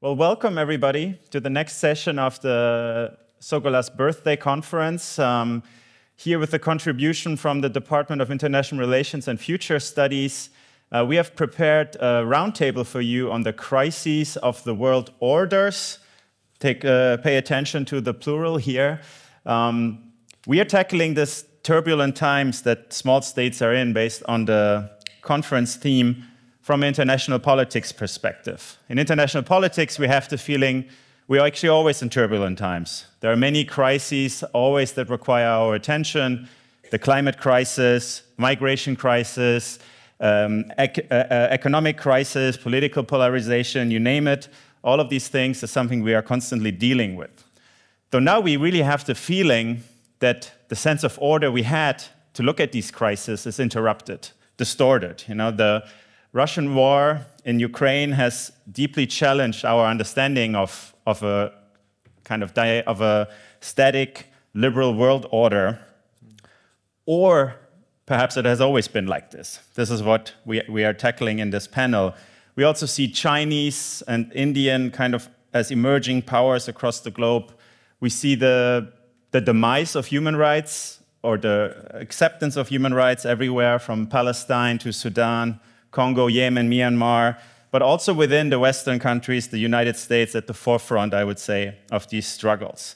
Well, welcome everybody to the next session of the Sogola's birthday conference. Here with a contribution from the Department of International Relations and Future Studies, we have prepared a roundtable for you on the crises of the world orders. Pay attention to the plural here. We are tackling this turbulent times that small states are in based on the conference theme from an international politics perspective. In international politics, we have the feeling we are actually always in turbulent times. There are many crises always that require our attention: the climate crisis, migration crisis, economic crisis, political polarization, you name it. All of these things is something we are constantly dealing with. So now we really have the feeling that the sense of order we had to look at these crises is interrupted, distorted. You know, the Russian war in Ukraine has deeply challenged our understanding of a kind of a static liberal world order, or perhaps it has always been like this. This is what we are tackling in this panel. We also see Chinese and Indian kind of as emerging powers across the globe. We see the demise of human rights, or the acceptance of human rights everywhere, from Palestine to Sudan, Congo, Yemen, Myanmar, but also within the Western countries, the United States at the forefront, I would say, of these struggles.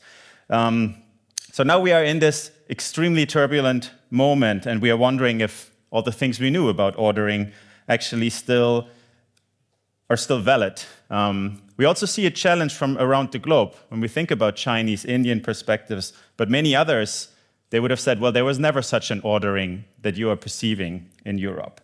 So now we are in this extremely turbulent moment, and we are wondering if all the things we knew about ordering actually are still valid. We also see a challenge from around the globe. When we think about Chinese, Indian perspectives, but many others, they would have said, well, there was never such an ordering that you are perceiving in Europe.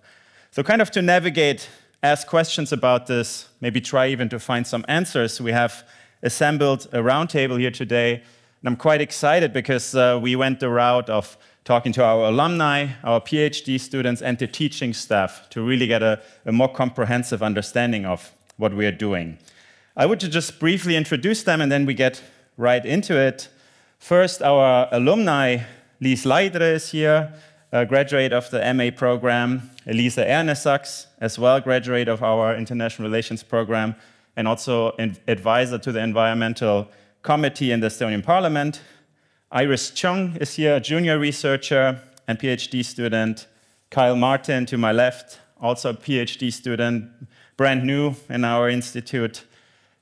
So kind of to navigate, ask questions about this, maybe try even to find some answers, we have assembled a roundtable here today. And I'm quite excited because we went the route of talking to our alumni, our PhD students, and the teaching staff to really get a more comprehensive understanding of what we are doing. I would just briefly introduce them, and then we get right into it. First, our alumni, Lies Leidre is here, a graduate of the MA program. Elisa Ernesaks, as well, graduate of our International Relations program, and also an advisor to the Environmental Committee in the Estonian Parliament. Iris Chung is here, a junior researcher and PhD student. Kyle Martin, to my left, also a PhD student, brand new in our institute.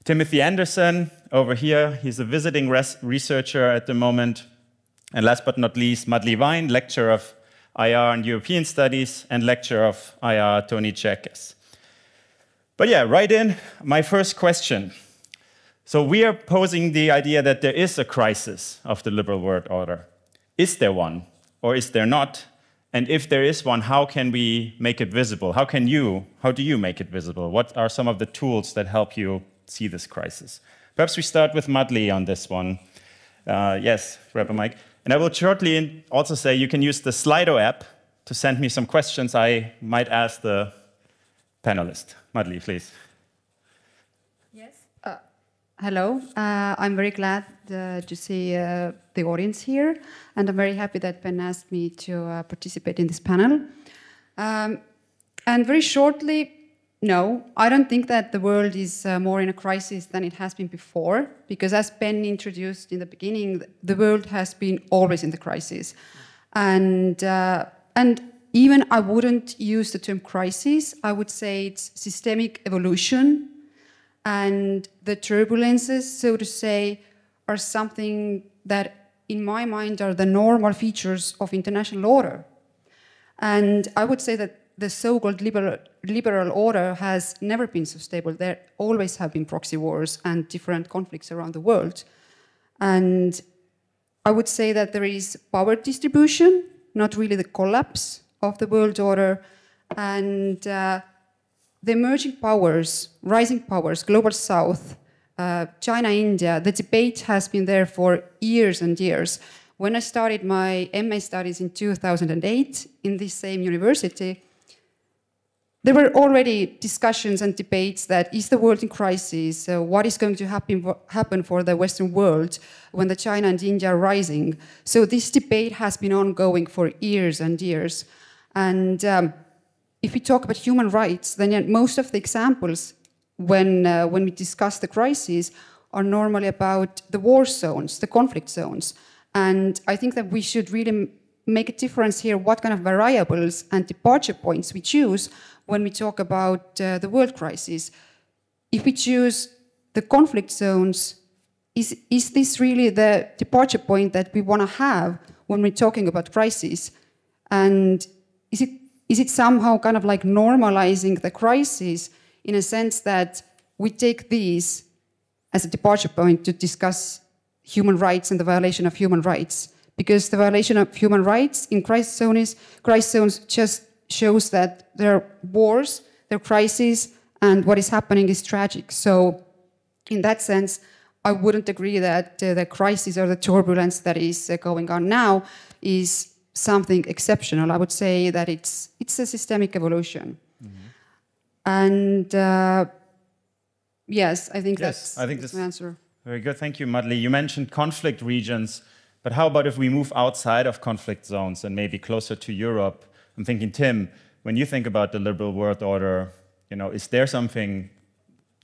Timothy Anderson, over here, he's a visiting researcher at the moment. And last but not least, Madly Vine, lecturer of IR and European Studies, and lecturer of IR, Tony Čekes. But yeah, right in, my first question. So we are posing the idea that there is a crisis of the liberal world order. Is there one, or is there not? And if there is one, how can we make it visible? How do you make it visible? What are some of the tools that help you see this crisis? Perhaps we start with Madly on this one. Yes, grab a mic. And I will shortly also say you can use the Slido app to send me some questions I might ask the panelist. Madly, please. Yes. Hello. I'm very glad to see the audience here, and I'm very happy that Ben asked me to participate in this panel. And very shortly, no, I don't think that the world is more in a crisis than it has been before, because as Ben introduced in the beginning, the world has been always in the crisis. And even I wouldn't use the term crisis, I would say it's systemic evolution, and the turbulences, so to say, are something that, in my mind, are the normal features of international order. And I would say that the so-called liberal order has never been so stable. There always have been proxy wars and different conflicts around the world. And I would say that there is power distribution, not really the collapse of the world order. And the emerging powers, rising powers, global south, China, India, the debate has been there for years and years. When I started my MA studies in 2008 in this same university, there were already discussions and debates that is the world in crisis, what is going to happen for the Western world when the China and India are rising. So this debate has been ongoing for years and years. And if we talk about human rights, then most of the examples when we discuss the crises are normally about the war zones, the conflict zones. And I think that we should really make a difference here what kind of variables and departure points we choose when we talk about the world crisis. If we choose the conflict zones, is this really the departure point that we want to have when we're talking about crisis? And is it somehow kind of like normalizing the crisis in a sense that we take these as a departure point to discuss human rights and the violation of human rights? Because the violation of human rights in crisis zones just shows that there are wars, there are crises, and what is happening is tragic. So in that sense, I wouldn't agree that the crisis or the turbulence that is going on now is something exceptional. I would say that it's a systemic evolution. Mm-hmm. And yes, I think that's my answer. Very good, thank you, Madli. You mentioned conflict regions, but how about if we move outside of conflict zones and maybe closer to Europe? I'm thinking, Tim, when you think about the liberal world order, you know, is there something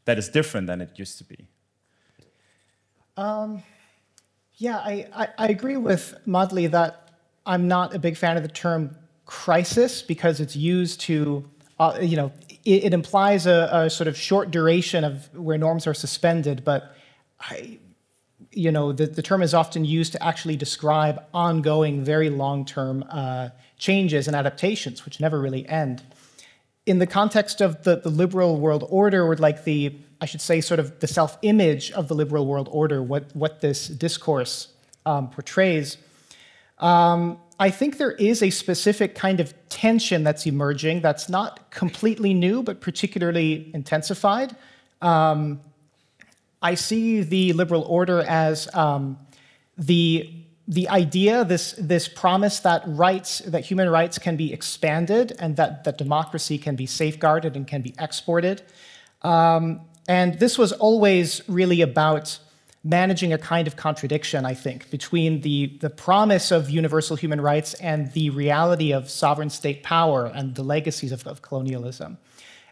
that is different than it used to be? Yeah, I agree with Madli that I'm not a big fan of the term crisis because it's used to, it implies a sort of short duration of where norms are suspended, but the term is often used to actually describe ongoing, very long-term changes and adaptations, which never really end. In the context of the liberal world order, or like I should say, sort of the self-image of the liberal world order, what this discourse portrays, I think there is a specific kind of tension that's emerging that's not completely new, but particularly intensified. I see the liberal order as the idea, this promise that human rights can be expanded and that democracy can be safeguarded and can be exported. And this was always really about managing a kind of contradiction, I think, between the promise of universal human rights and the reality of sovereign state power and the legacies of colonialism.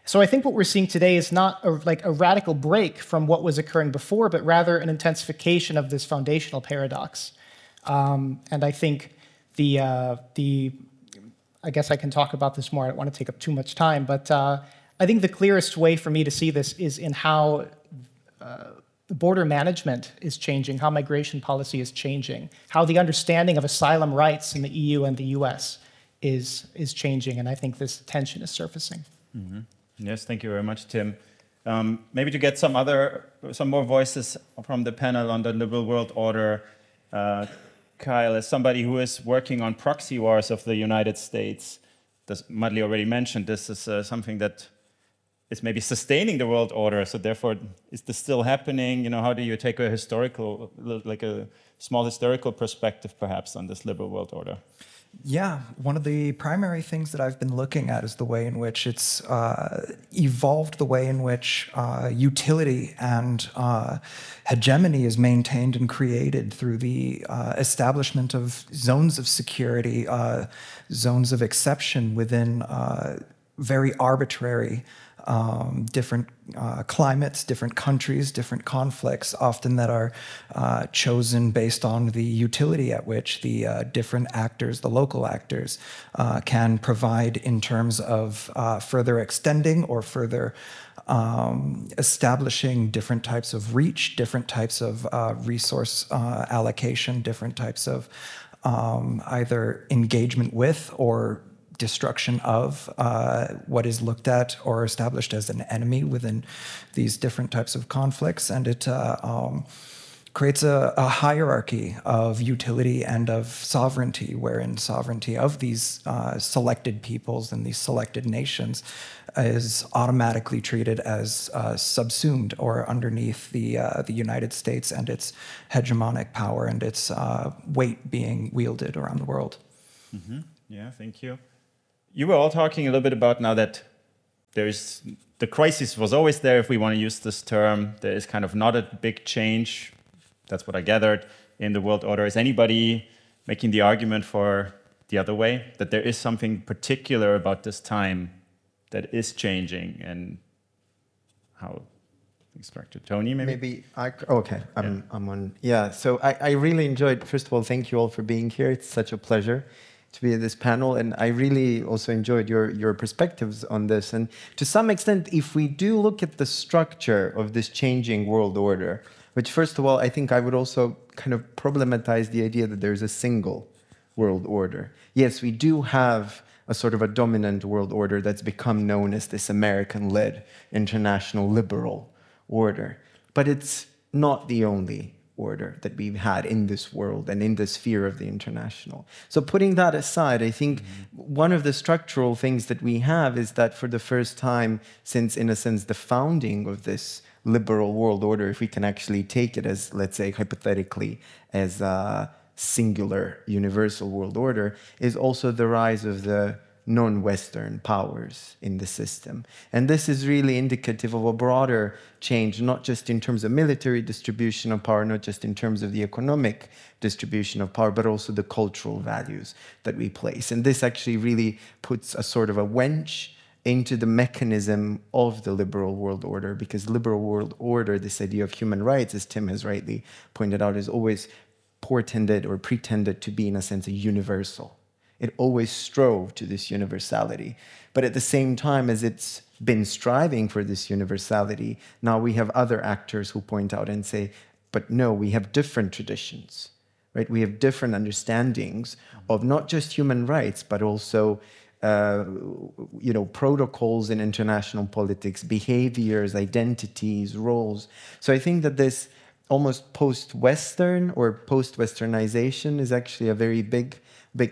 So I think what we're seeing today is not a radical break from what was occurring before, but rather an intensification of this foundational paradox. And I think I guess I can talk about this more. I don't want to take up too much time, but I think the clearest way for me to see this is in how border management is changing, how migration policy is changing, how the understanding of asylum rights in the EU and the US is changing, and I think this tension is surfacing. Mm-hmm. Yes, thank you very much, Tim. Maybe to get some more voices from the panel on the liberal world order, Kyle, as somebody who is working on proxy wars of the United States, Madli already mentioned this is something that is maybe sustaining the world order. So therefore, is this still happening? You know, how do you take a historical, like a small historical perspective, perhaps, on this liberal world order? Yeah, one of the primary things that I've been looking at is the way in which it's evolved, the way in which utility and hegemony is maintained and created through the establishment of zones of security, zones of exception within very arbitrary different climates, different countries, different conflicts, often that are chosen based on the utility at which the different actors, the local actors, can provide in terms of further extending or further establishing different types of reach, different types of resource allocation, different types of either engagement with or destruction of what is looked at or established as an enemy within these different types of conflicts. And it creates a hierarchy of utility and of sovereignty, wherein sovereignty of these selected peoples and these selected nations is automatically treated as subsumed or underneath the United States and its hegemonic power and its weight being wielded around the world. Mm-hmm. Yeah, thank you. You were all talking a little bit about now that the crisis was always there, if we want to use this term. There is kind of not a big change. That's what I gathered in the world order. Is anybody making the argument for the other way, that there is something particular about this time that is changing, and how structure. Tony, maybe? Okay, I'm on. Yeah, so I really enjoyed, first of all, thank you all for being here. It's such a pleasure to be at this panel, and I really also enjoyed your perspectives on this. And to some extent, if we do look at the structure of this changing world order, which first of all, I think I would also kind of problematize the idea that there's a single world order. Yes, we do have a sort of a dominant world order that's become known as this American-led international liberal order. But it's not the only order that we've had in this world and in the sphere of the international. So putting that aside, I think one of the structural things that we have is that for the first time since, in a sense, the founding of this liberal world order, if we can actually take it as, let's say, hypothetically, as a singular universal world order, is also the rise of the non-Western powers in the system. And this is really indicative of a broader change, not just in terms of military distribution of power, not just in terms of the economic distribution of power, but also the cultural values that we place. And this actually really puts a sort of a wench into the mechanism of the liberal world order, because liberal world order, this idea of human rights, as Tim has rightly pointed out, is always portended or pretended to be, in a sense, a universal. It always strove to this universality. But at the same time as it's been striving for this universality, now we have other actors who point out and say, but no, we have different traditions, right? We have different understandings of not just human rights, but also protocols in international politics, behaviors, identities, roles. So I think that this almost post-Western or post-Westernization is actually a very big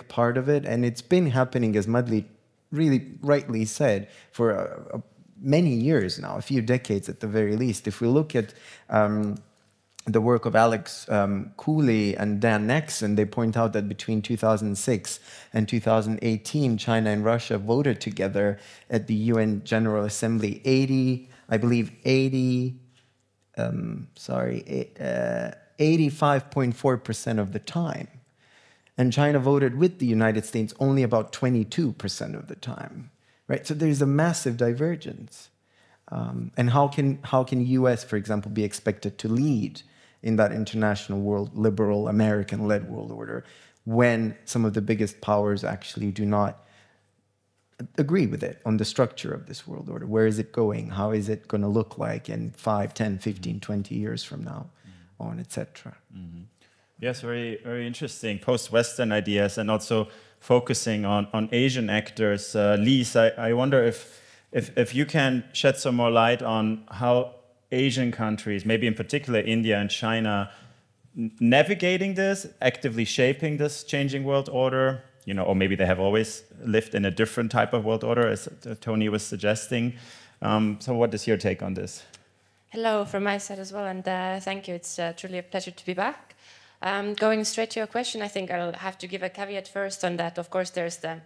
part of it. And it's been happening, as Madli really rightly said, for many years now, a few decades at the very least. If we look at the work of Alex Cooley and Dan Nexon, they point out that between 2006 and 2018, China and Russia voted together at the UN General Assembly 85.4% of the time. And China voted with the United States only about 22% of the time, right? So there's a massive divergence. And how can US, for example, be expected to lead in that international world, liberal, American-led world order, when some of the biggest powers actually do not agree with it on the structure of this world order? Where is it going? How is it going to look like in 5, 10, 15, 20 years from now on, etc.? Yes, very, very interesting. Post-Western ideas, and also focusing on Asian actors. Lise, I wonder if you can shed some more light on how Asian countries, maybe in particular India and China, navigating this, actively shaping this changing world order, or maybe they have always lived in a different type of world order, as Tony was suggesting. So what is your take on this? Hello from my side as well, and thank you. It's truly a pleasure to be back. Going straight to your question, I think I'll have to give a caveat first on that. Of course, there's the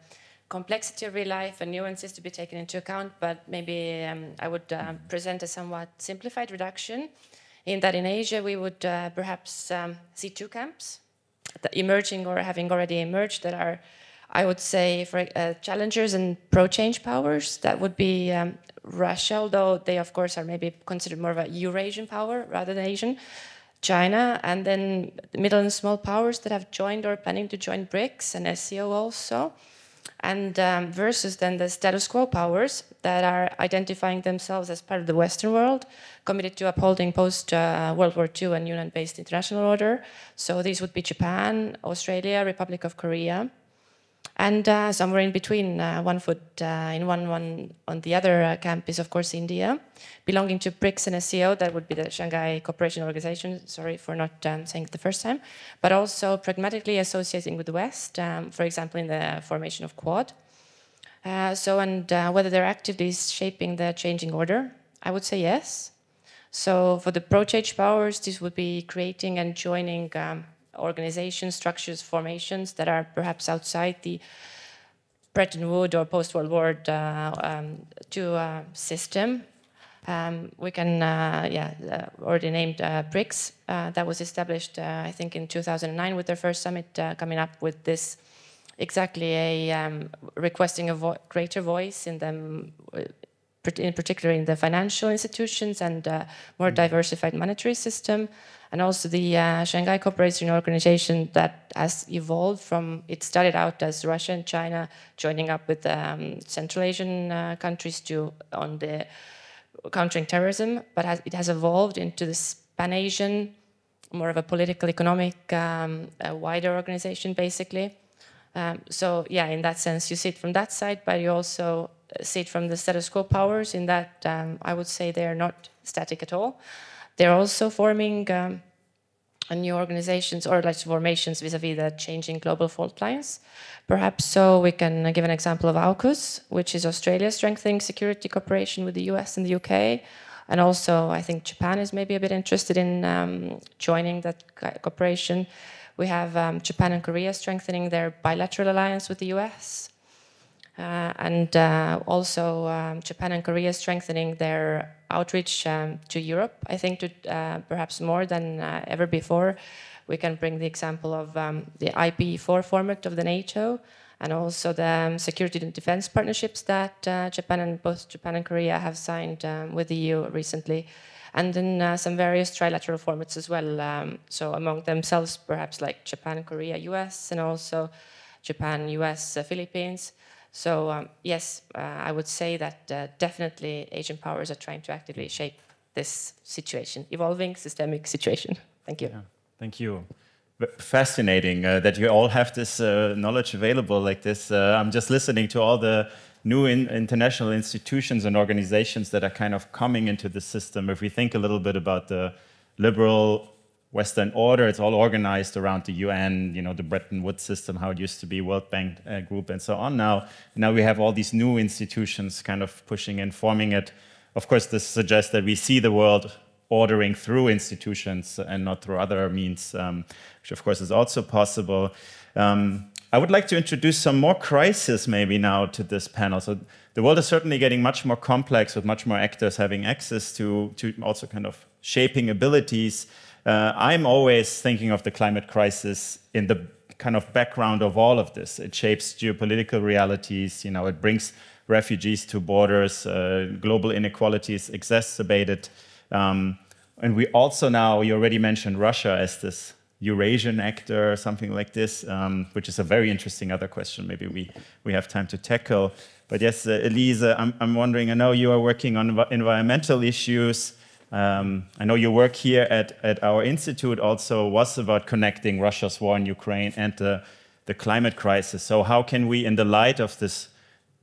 complexity of real life and nuances to be taken into account, but maybe I would present a somewhat simplified reduction in that in Asia we would perhaps see two camps emerging or having already emerged that are, I would say, for challengers and pro-change powers. That would be Russia, although they of course are maybe considered more of a Eurasian power rather than Asian. China, and then the middle and small powers that have joined or planning to join BRICS and SCO also. And versus then the status quo powers that are identifying themselves as part of the Western world, committed to upholding post-World War II and UN-based international order. So these would be Japan, Australia, Republic of Korea, and somewhere in between, one foot in one on the other camp is, of course, India, belonging to BRICS and SCO. That would be the Shanghai Cooperation Organization. Sorry for not saying it the first time. But also pragmatically associating with the West, for example, in the formation of Quad. Whether they're actively shaping the changing order, I would say yes. So for the pro-change powers, this would be creating and joining organizations, structures, formations that are perhaps outside the Bretton Woods or post-World War II system. We can, already named BRICS. That was established, I think, in 2009 with their first summit, coming up with this requesting a greater voice in them, in particular in the financial institutions and more diversified monetary system. And also the Shanghai Cooperation Organization that has evolved from, it started out as Russia and China joining up with Central Asian countries on the countering terrorism, but it has evolved into this Pan-Asian, more of a political, economic, a wider organization, basically. So yeah, in that sense, you see it from that side, but you also see it from the status quo powers in that I would say they're not static at all. They're also forming new organizations or like formations vis-a-vis the changing global fault lines. Perhaps so we can give an example of AUKUS, which is Australia strengthening security cooperation with the US and the UK. And also, I think Japan is maybe a bit interested in joining that cooperation. We have Japan and Korea strengthening their bilateral alliance with the US. And also Japan and Korea strengthening their outreach to Europe, I think, to perhaps more than ever before. We can bring the example of the IPE4 format of the NATO, and also the security and defense partnerships that both Japan and Korea have signed with the EU recently, and then some various trilateral formats as well. So among themselves, perhaps like Japan, Korea, US, and also Japan, US, Philippines. So yes, I would say that definitely Asian powers are trying to actively shape this situation, evolving systemic situation. Thank you. Yeah, thank you. Fascinating that you all have this knowledge available like this. I'm just listening to all the new international institutions and organizations that are kind of coming into the system. If we think a little bit about the liberal Western order, it's all organized around the UN, you know, the Bretton Woods system, how it used to be, World Bank Group, and so on. Now we have all these new institutions kind of pushing and forming it. Of course, this suggests that we see the world ordering through institutions and not through other means, which of course is also possible. I would like to introduce some more crises maybe now to this panel. So the world is certainly getting much more complex with much more actors having access to also kind of shaping abilities. I'm always thinking of the climate crisis in the kind of background of all of this. It shapes geopolitical realities, you know, it brings refugees to borders, global inequalities exacerbated. And we also now, you already mentioned Russia as this Eurasian actor or something like this, which is a very interesting other question maybe we have time to tackle. But yes, Elise, I'm wondering, I know you are working on environmental issues. I know your work here at our institute also was about connecting Russia's war in Ukraine and the climate crisis. So how can we, in the light of this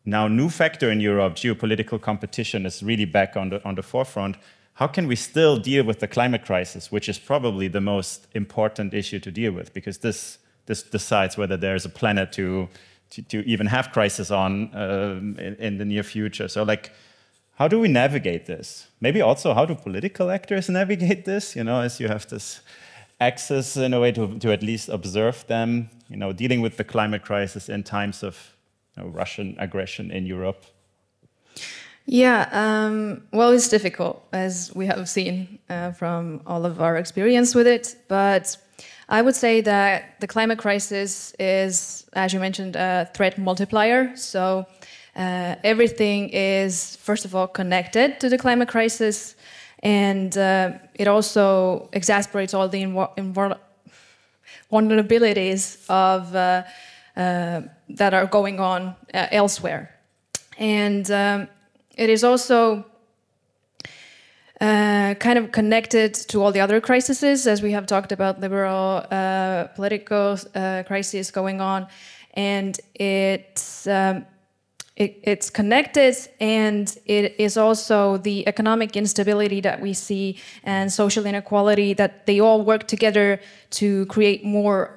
now new factor in Europe, geopolitical competition is really back on the forefront, how can we still deal with the climate crisis, which is probably the most important issue to deal with, because this decides whether there's a planet to even have crisis on in the near future. So like, how do we navigate this? Maybe also how do political actors navigate this? You know, as you have this access in a way to at least observe them, you know, dealing with the climate crisis in times of Russian aggression in Europe. Yeah, well, it's difficult, as we have seen from all of our experience with it. But I would say that the climate crisis is, as you mentioned, a threat multiplier. So everything is, first of all, connected to the climate crisis. And it also exacerbates all the vulnerabilities of, that are going on elsewhere. And it is also kind of connected to all the other crises, as we have talked about, liberal political crises going on, and it's connected, and it is also the economic instability that we see and social inequality, that they all work together to create more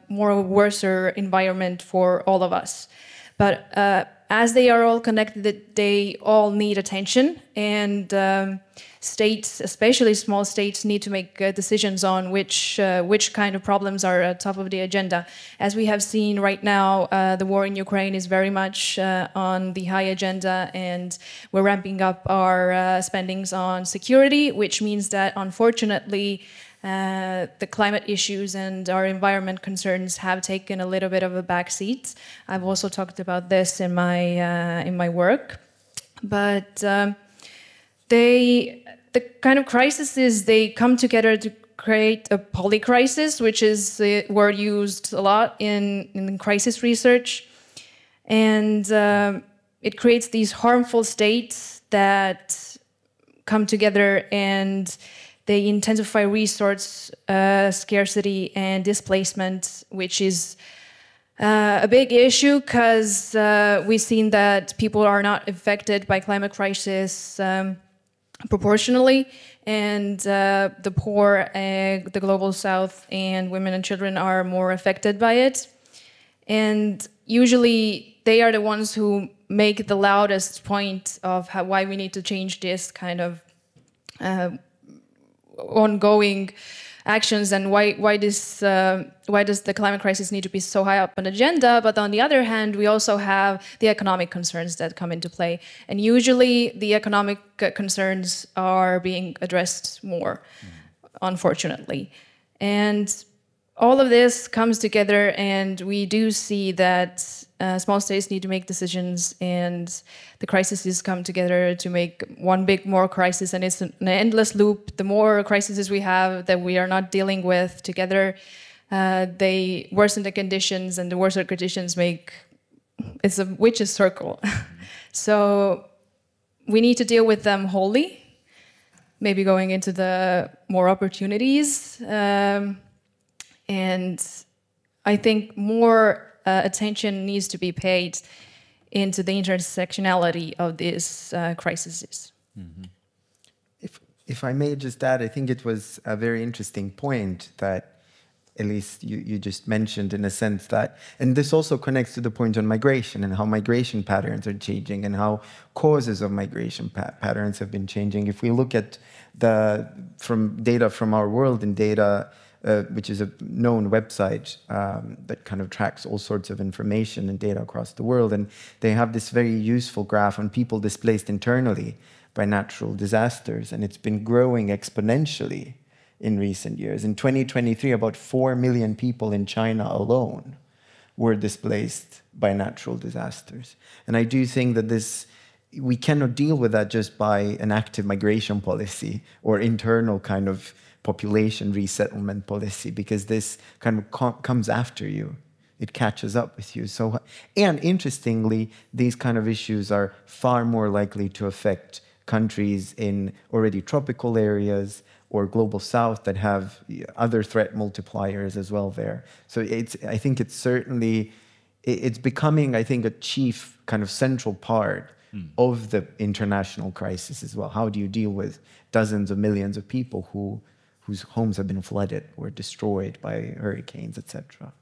worser environment for all of us. But as they are all connected, they all need attention, and states, especially small states, need to make decisions on which kind of problems are at top of the agenda. As we have seen right now, the war in Ukraine is very much on the high agenda, and we're ramping up our spendings on security, which means that, unfortunately, the climate issues and our environment concerns have taken a little bit of a backseat. I've also talked about this in my work. But the kind of crises, they come together to create a polycrisis, which is a word used a lot in crisis research. And it creates these harmful states that come together and they intensify resource scarcity and displacement, which is a big issue because we've seen that people are not affected by climate crisis proportionally, and the poor, the global south, and women and children are more affected by it. And usually they are the ones who make the loudest point of why we need to change this kind of ongoing actions and why does the climate crisis need to be so high up on the agenda. But on the other hand, we also have the economic concerns that come into play. And usually the economic concerns are being addressed more, unfortunately. And all of this comes together, and we do see that small states need to make decisions, and the crises come together to make one big more crisis, and it's an endless loop. The more crises we have that we are not dealing with together, they worsen the conditions, and the worse the conditions make, it's a vicious circle. So we need to deal with them wholly, maybe going into the more opportunities. And I think more attention needs to be paid into the intersectionality of these crises. Mm-hmm. If I may just add, I think it was a very interesting point that at least you just mentioned, in a sense that, and this also connects to the point on migration and how migration patterns are changing and how causes of migration patterns have been changing. If we look at from data from Our World and data, which is a known website that kind of tracks all sorts of information and data across the world. And they have this very useful graph on people displaced internally by natural disasters. And it's been growing exponentially in recent years. In 2023, about 4 million people in China alone were displaced by natural disasters. And I do think that we cannot deal with that just by an active migration policy or internal kind of population resettlement policy, because this kind of comes after you. It catches up with you. So, and interestingly, these kind of issues are far more likely to affect countries in already tropical areas or global south that have other threat multipliers as well there. So I think it's certainly, it's becoming, I think, a chief kind of central part of the international crisis as well. How do you deal with dozens of millions of people whose homes have been flooded or destroyed by hurricanes, etc.?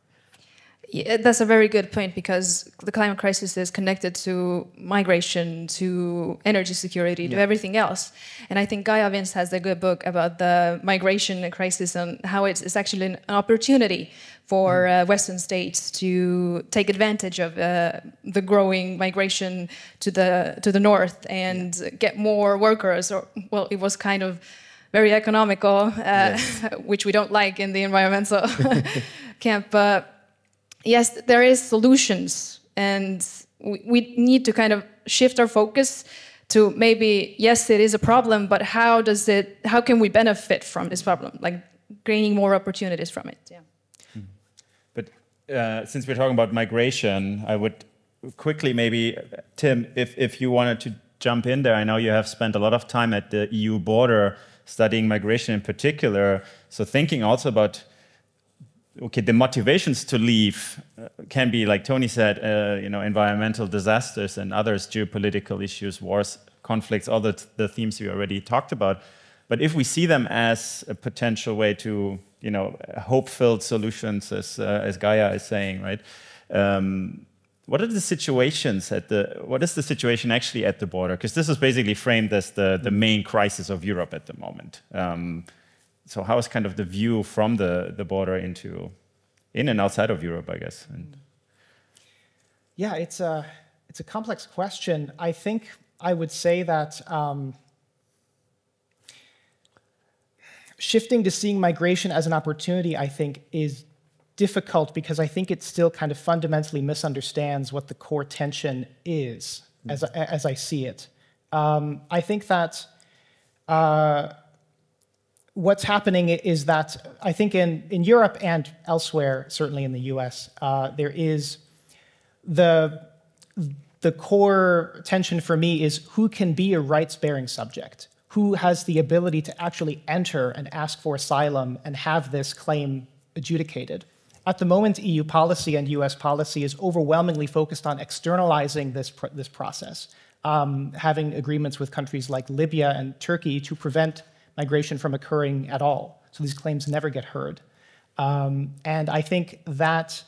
Yeah, that's a very good point, because the climate crisis is connected to migration, to energy security, to everything else. And I think Gaia Vince has a good book about the migration crisis and how it's actually an opportunity for Western states to take advantage of the growing migration to the north and get more workers. Or, well, it was kind of very economical, which we don't like in the environmental camp. But yes, there is solutions, and we need to kind of shift our focus to maybe, yes, it is a problem, but how can we benefit from this problem? Like gaining more opportunities from it. Yeah. But since we're talking about migration, I would quickly maybe, Tim, if you wanted to jump in there. I know you have spent a lot of time at the EU border studying migration in particular. So thinking also about, okay, the motivations to leave can be, like Tony said, environmental disasters and others, geopolitical issues, wars, conflicts, all the themes we already talked about. But if we see them as a potential way to, hope-filled solutions, as Gaia is saying, right? What are the situations what is the situation actually at the border? Because this is basically framed as the main crisis of Europe at the moment. So how is kind of the view from the border into in and outside of Europe, I guess? Yeah, it's a complex question. I think I would say that shifting to seeing migration as an opportunity, I think, is difficult, because I think it still kind of fundamentally misunderstands what the core tension is, as I see it. I think that what's happening is that I think in Europe and elsewhere, certainly in the US, there is the core tension for me is who can be a rights-bearing subject, who has the ability to actually enter and ask for asylum and have this claim adjudicated. At the moment, EU policy and US policy is overwhelmingly focused on externalizing this process, having agreements with countries like Libya and Turkey to prevent migration from occurring at all. So these claims never get heard. And I think that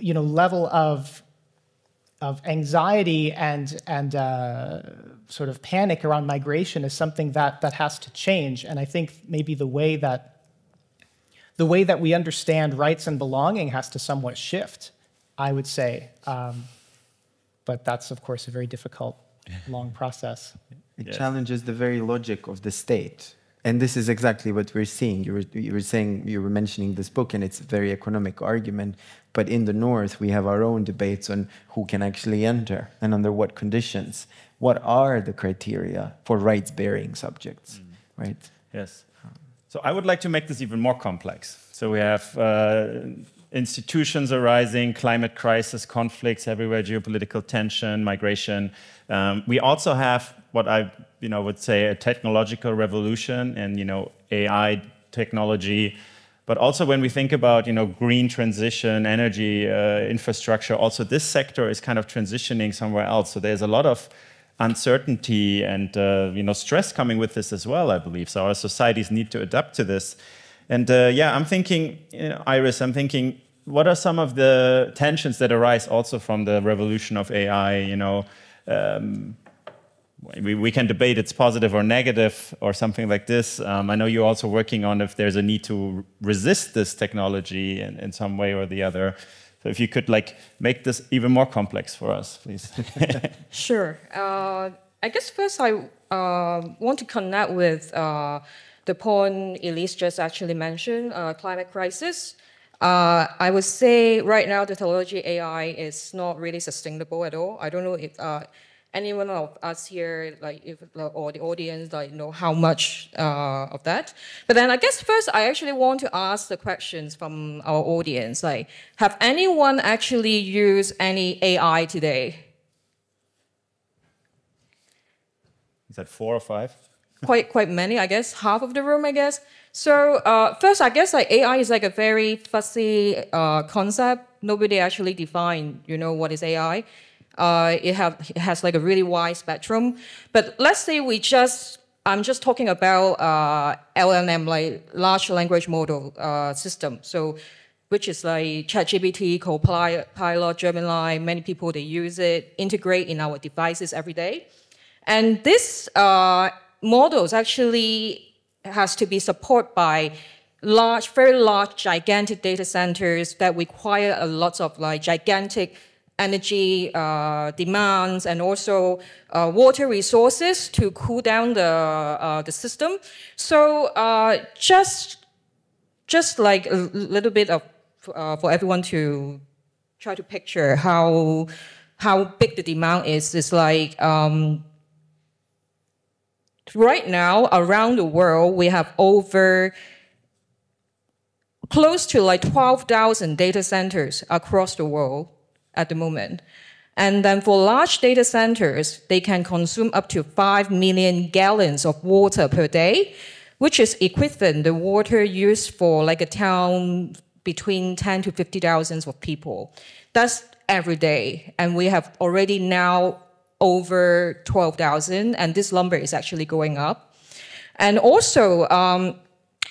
level of anxiety and sort of panic around migration is something that has to change. And I think maybe the way that we understand rights and belonging has to somewhat shift, I would say. But that's, of course, a very difficult, long process. It challenges the very logic of the state. And this is exactly what we're seeing. You were mentioning this book, and it's a very economic argument. But in the North, we have our own debates on who can actually enter and under what conditions. What are the criteria for rights-bearing subjects, right? Yes. So I would like to make this even more complex. So we have institutions arising, climate crisis, conflicts everywhere, geopolitical tension, migration. We also have what I would say a technological revolution and AI technology. But also when we think about green transition, energy infrastructure, also this sector is kind of transitioning somewhere else. So there's a lot of uncertainty and stress coming with this as well, I believe. So our societies need to adapt to this. And I'm thinking, Iris, what are some of the tensions that arise also from the revolution of AI? We can debate it's positive or negative or something like this. I know you're also working on if there's a need to resist this technology in some way or the other. So if you could make this even more complex for us, please. Sure. I guess first I want to connect with the point Elise just actually mentioned, climate crisis. I would say right now the technology AI is not really sustainable at all. I don't know if anyone of us here, or the audience, know how much of that. But then I guess first I actually want to ask the questions from our audience. Have anyone actually used any AI today? Is that 4 or 5? Quite many, I guess. Half of the room, I guess. So first, I guess AI is a very fuzzy concept. Nobody actually defined, what is AI. It has a really wide spectrum. But let's say I'm just talking about LLM, large language model system. So, which is ChatGPT, Copilot, Gemini. Many people, they use it, integrate in our devices every day. And this models actually has to be supported by very large, gigantic data centers that require a lot of gigantic energy demands and also water resources to cool down the system. So just a little bit of for everyone to try to picture how big the demand is. It's right now around the world we have over close to 12,000 data centers across the world at the moment. And then for large data centers, they can consume up to 5 million gallons of water per day, which is equivalent the water used for a town between 10 to 50,000 of people. That's every day. And we have already now over 12,000, and this number is actually going up. And also,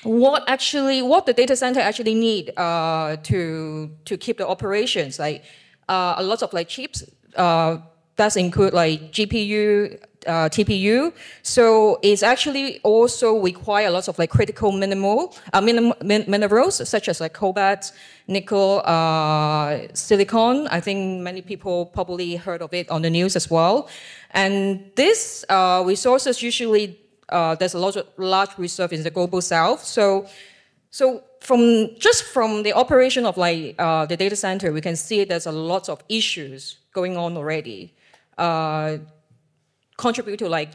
what the data center actually need to keep the operations, a lot of chips that include GPU, TPU. So it's actually also require lots of critical minerals such as cobalt, nickel, silicon. I think many people probably heard of it on the news as well. And these resources usually there's a lot of large reserve in the global south. So from the operation of the data center, we can see there's a lot of issues going on already. contribute to like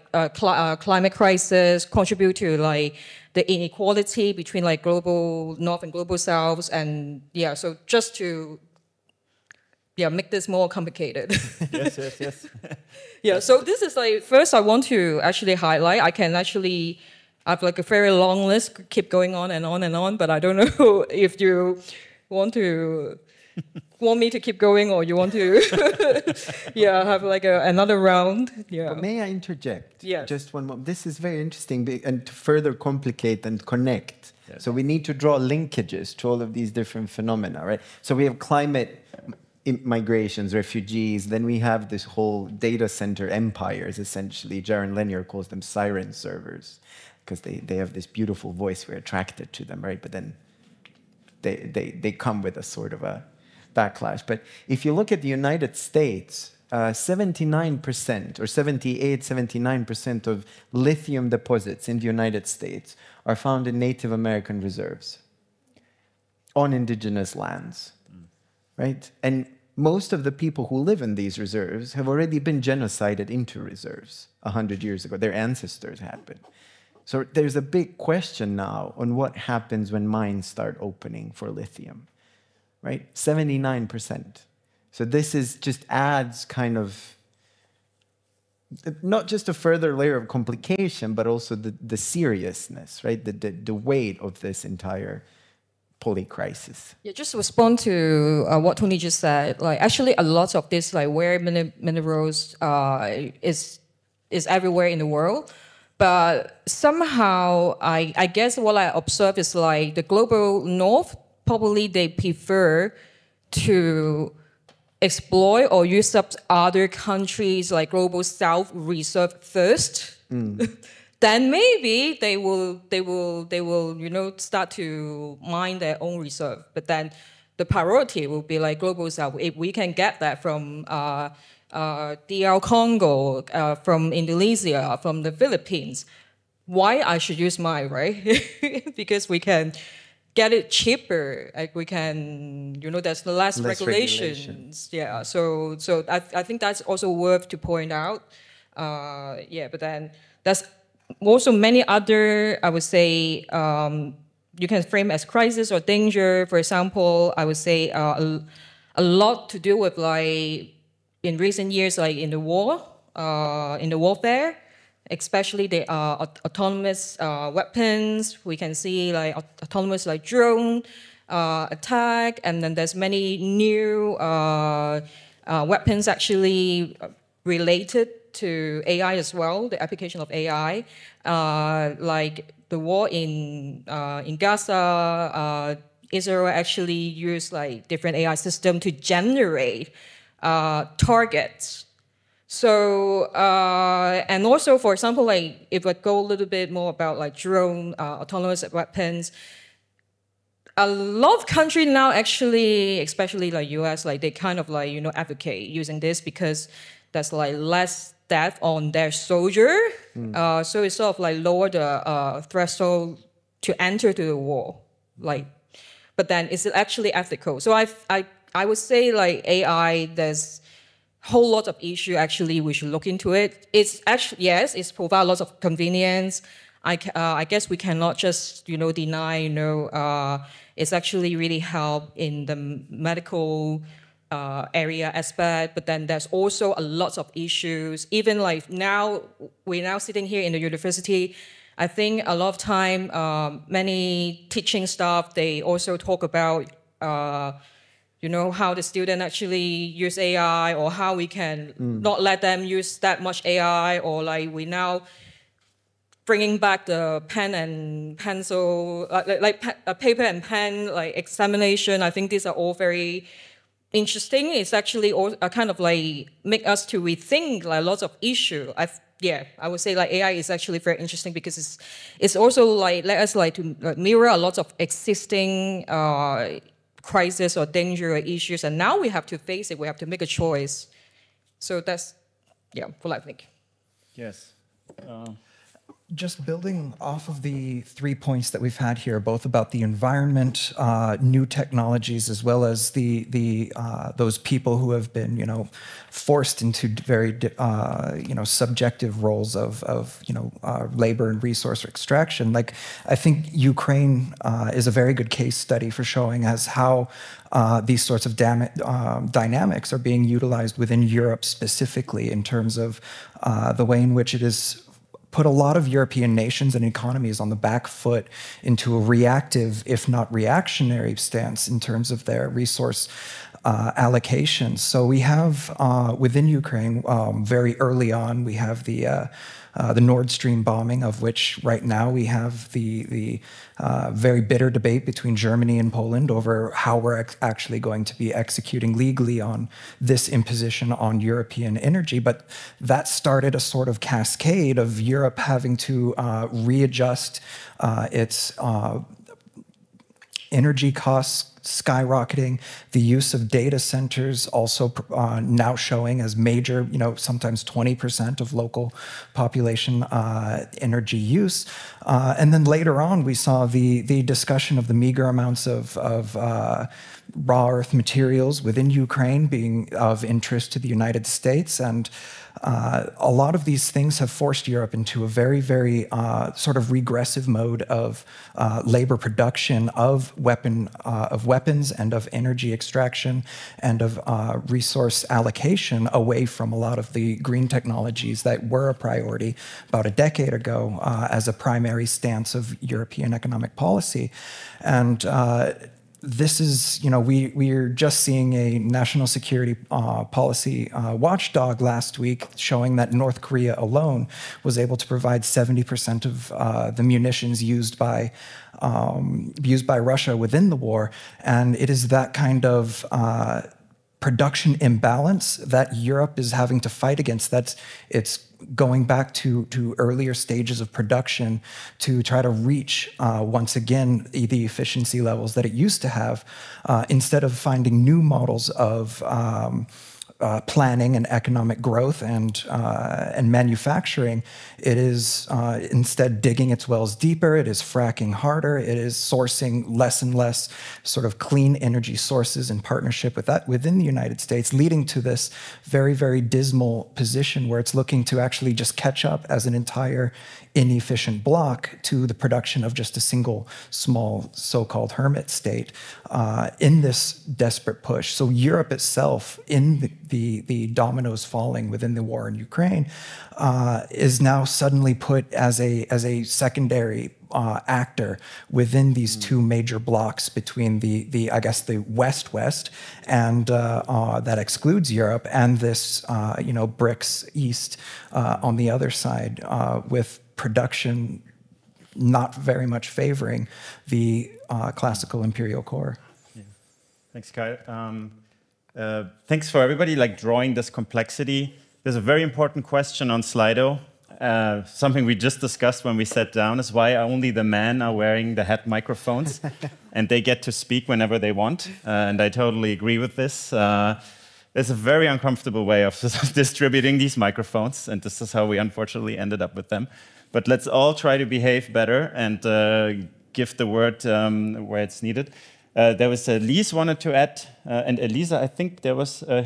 climate crisis, contribute to like the inequality between like global north and global south, and yeah, so just to make this more complicated. Yes. Yeah, so this is like, first I want to actually highlight, I have like a very long list, keep going on and on and on, but I don't know if you want me to keep going, or you want to have like another round. Yeah. But may I interject? Yes. Just one more. This is very interesting, and to further complicate and connect. Yes. So we need to draw linkages to all of these different phenomena, right? So we have climate migrations, refugees, then we have this whole data center empires, essentially. Jaron Lanier calls them siren servers, because they have this beautiful voice, we're attracted to them, right? But then they come with a sort of a backlash. But if you look at the United States, 79% or 79% of lithium deposits in the United States are found in Native American reserves on indigenous lands, right? And most of the people who live in these reserves have already been genocided into reserves 100 years ago. Their ancestors had been. So there's a big question now on what happens when mines start opening for lithium, right? 79%. So this just adds kind of, not just a further layer of complication, but also the seriousness, right? The weight of this entire polycrisis. Yeah, just to respond to what Tony just said, like actually a lot of this like rare minerals is everywhere in the world. But somehow, I guess what I observe is like the global north, probably they prefer to exploit or use up other countries like global south reserve first. Then maybe they will start to mine their own reserve. But then the priority will be like global south. If we can get that from DR Congo, from Indonesia, from the Philippines, why I should use mine, right? Because we can get it cheaper. Like we can, there's less regulations. Yeah. So I think that's also worth to point out. But then there's also many other, I would say, you can frame as crisis or danger. For example, I would say a lot to do with like in recent years, like in the warfare, especially the autonomous weapons. We can see like autonomous like drone attack, and then there's many new weapons actually related to AI as well, the application of AI, like the war in Gaza. Israel actually used like different AI system to generate targets. So, and also, for example, like if I go a little bit more about like drone autonomous weapons, a lot of countries now actually, especially like US, like they kind of like, advocate using this because there's like less death on their soldier. So it's sort of like lower the threshold to enter to the war. Like, but then is it actually ethical? So I would say like AI, there's whole lot of issue actually we should look into it. It's actually, yes, it's provide lots of convenience. I guess we cannot just deny it's actually really help in the medical area aspect, but then there's also a lot of issues. Even like now, we're now sitting here in the university. I think a lot of time, many teaching staff, they also talk about how the student actually use AI, or how we can not let them use that much AI, or like we now bringing back the pen and pencil, paper and pen, like examination. I think these are all very interesting. It's actually all kind of like make us to rethink like lots of issues. I would say like AI is actually very interesting because it's also like let us like to mirror a lot of existing crisis or danger or issues, and now we have to face it. We have to make a choice. So that's what I think. Yes. Just building off of the 3 points that we've had here, both about the environment, new technologies, as well as those people who have been, forced into very, subjective roles of labor and resource extraction. Like, I think Ukraine is a very good case study for showing us how these sorts of dynamics are being utilized within Europe specifically, in terms of the way in which it is put a lot of European nations and economies on the back foot into a reactive, if not reactionary, stance in terms of their resource allocations. So we have within Ukraine, very early on, we have the Nord Stream bombing, of which right now we have the very bitter debate between Germany and Poland over how we're actually going to be executing legally on this imposition on European energy. But that started a sort of cascade of Europe having to readjust its energy costs skyrocketing, the use of data centers also now showing as major, sometimes 20% of local population energy use. And then later on, we saw the discussion of the meager amounts of raw earth materials within Ukraine being of interest to the United States. And a lot of these things have forced Europe into a very, very sort of regressive mode of labor production of weapons and of energy extraction and of resource allocation away from a lot of the green technologies that were a priority about a decade ago as a primary stance of European economic policy. And this is, we're just seeing a national security policy watchdog last week showing that North Korea alone was able to provide 70% of the munitions used by Russia within the war. And it is that kind of production imbalance that Europe is having to fight against. It's going back to earlier stages of production to try to reach, once again, the efficiency levels that it used to have, instead of finding new models of planning and economic growth and manufacturing. It is instead digging its wells deeper. It is fracking harder. It is sourcing less and less sort of clean energy sources in partnership with that within the United States, leading to this very, very dismal position where it's looking to actually just catch up as an entire inefficient block to the production of just a single small so-called hermit state in this desperate push. So Europe itself, in the dominoes falling within the war in Ukraine, is now suddenly put as a secondary actor within these two major blocks between the West-West and that excludes Europe, and this BRICS East on the other side, with production not very much favoring the classical imperial core. Yeah. Thanks, Kai. Thanks for everybody drawing this complexity. There's a very important question on Slido. Something we just discussed when we sat down is why only the men are wearing the head microphones and they get to speak whenever they want. And I totally agree with this. There's a very uncomfortable way of distributing these microphones, and this is how we unfortunately ended up with them. But let's all try to behave better and give the word where it's needed. There was Elise wanted to add, and Elisa, I think there was a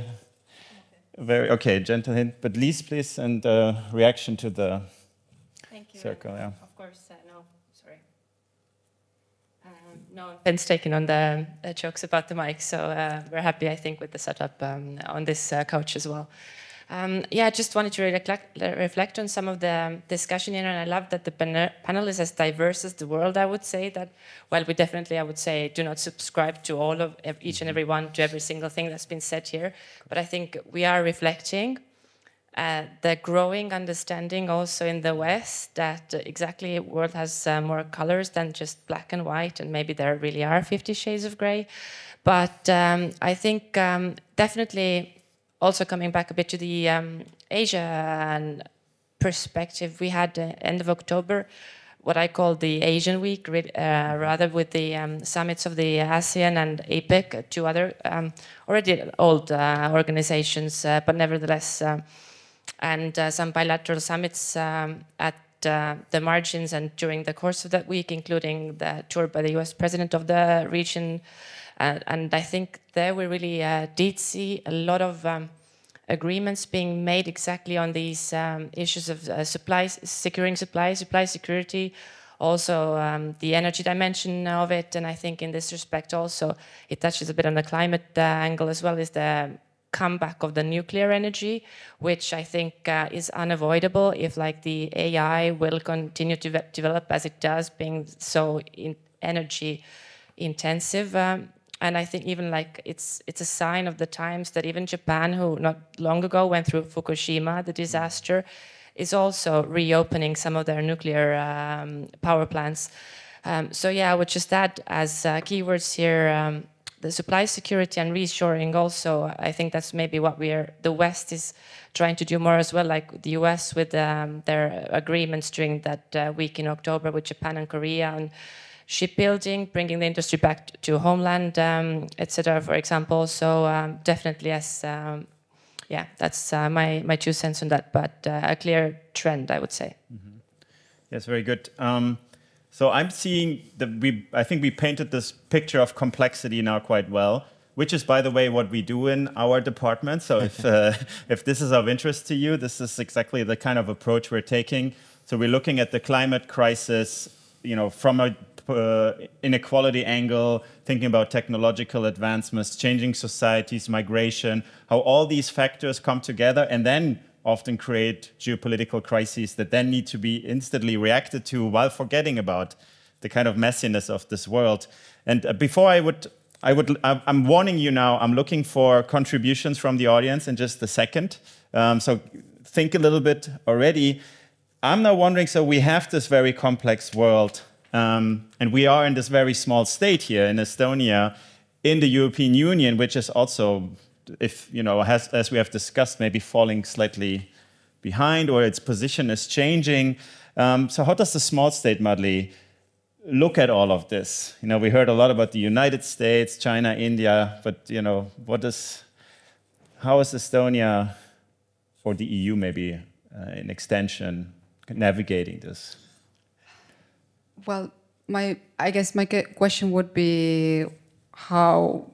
gentle hint, but Lise, please, and reaction to the circle. Yeah. Of course, no, sorry. No offense taken on the jokes about the mic, so we're happy, I think, with the setup on this couch as well. I just wanted to reflect on some of the discussion here, and I love that the panel is as diverse as the world. I would say that, well, we definitely, I would say, do not subscribe to all of each and every one, to every single thing that's been said here. But I think we are reflecting the growing understanding also in the West that exactly the world has more colors than just black and white, and maybe there really are 50 shades of gray. But I think definitely, also coming back a bit to the Asian perspective, we had end of October what I call the Asian Week, rather with the summits of the ASEAN and APEC, two other already old organizations, but nevertheless, and some bilateral summits at the margins, and during the course of that week, including the tour by the US president of the region. And I think there we really did see a lot of agreements being made exactly on these issues of securing supply security, also the energy dimension of it. And I think in this respect also, it touches a bit on the climate angle as well, is the comeback of the nuclear energy, which I think is unavoidable if like the AI will continue to develop as it does, being so energy intensive. And I think even like it's a sign of the times that even Japan, who not long ago went through Fukushima, the disaster, is also reopening some of their nuclear power plants. So yeah, I would just add as keywords here, the supply security and reshoring also. I think that's maybe what the West is trying to do more as well, like the US with their agreements during that week in October with Japan and Korea on shipbuilding, bringing the industry back to homeland, etc., for example. So definitely, yes, yeah, that's my 2 cents on that, but a clear trend, I would say. Mm-hmm. Yes, very good. So I'm seeing I think we painted this picture of complexity now quite well, which is, by the way, what we do in our department. So if this is of interest to you, this is exactly the kind of approach we're taking. So we're looking at the climate crisis, from a inequality angle, thinking about technological advancements, changing societies, migration, how all these factors come together and then often create geopolitical crises that then need to be instantly reacted to while forgetting about the kind of messiness of this world. And before I'm warning you now, I'm looking for contributions from the audience in just a second. So think a little bit already. I'm now wondering, so we have this very complex world, and we are in this very small state here in Estonia, in the European Union, which is also, as we have discussed, maybe falling slightly behind, or its position is changing. So how does the small state, Madli, look at all of this? We heard a lot about the United States, China, India, but how is Estonia, or the EU maybe, in extension, navigating this? Well, I guess my question would be how,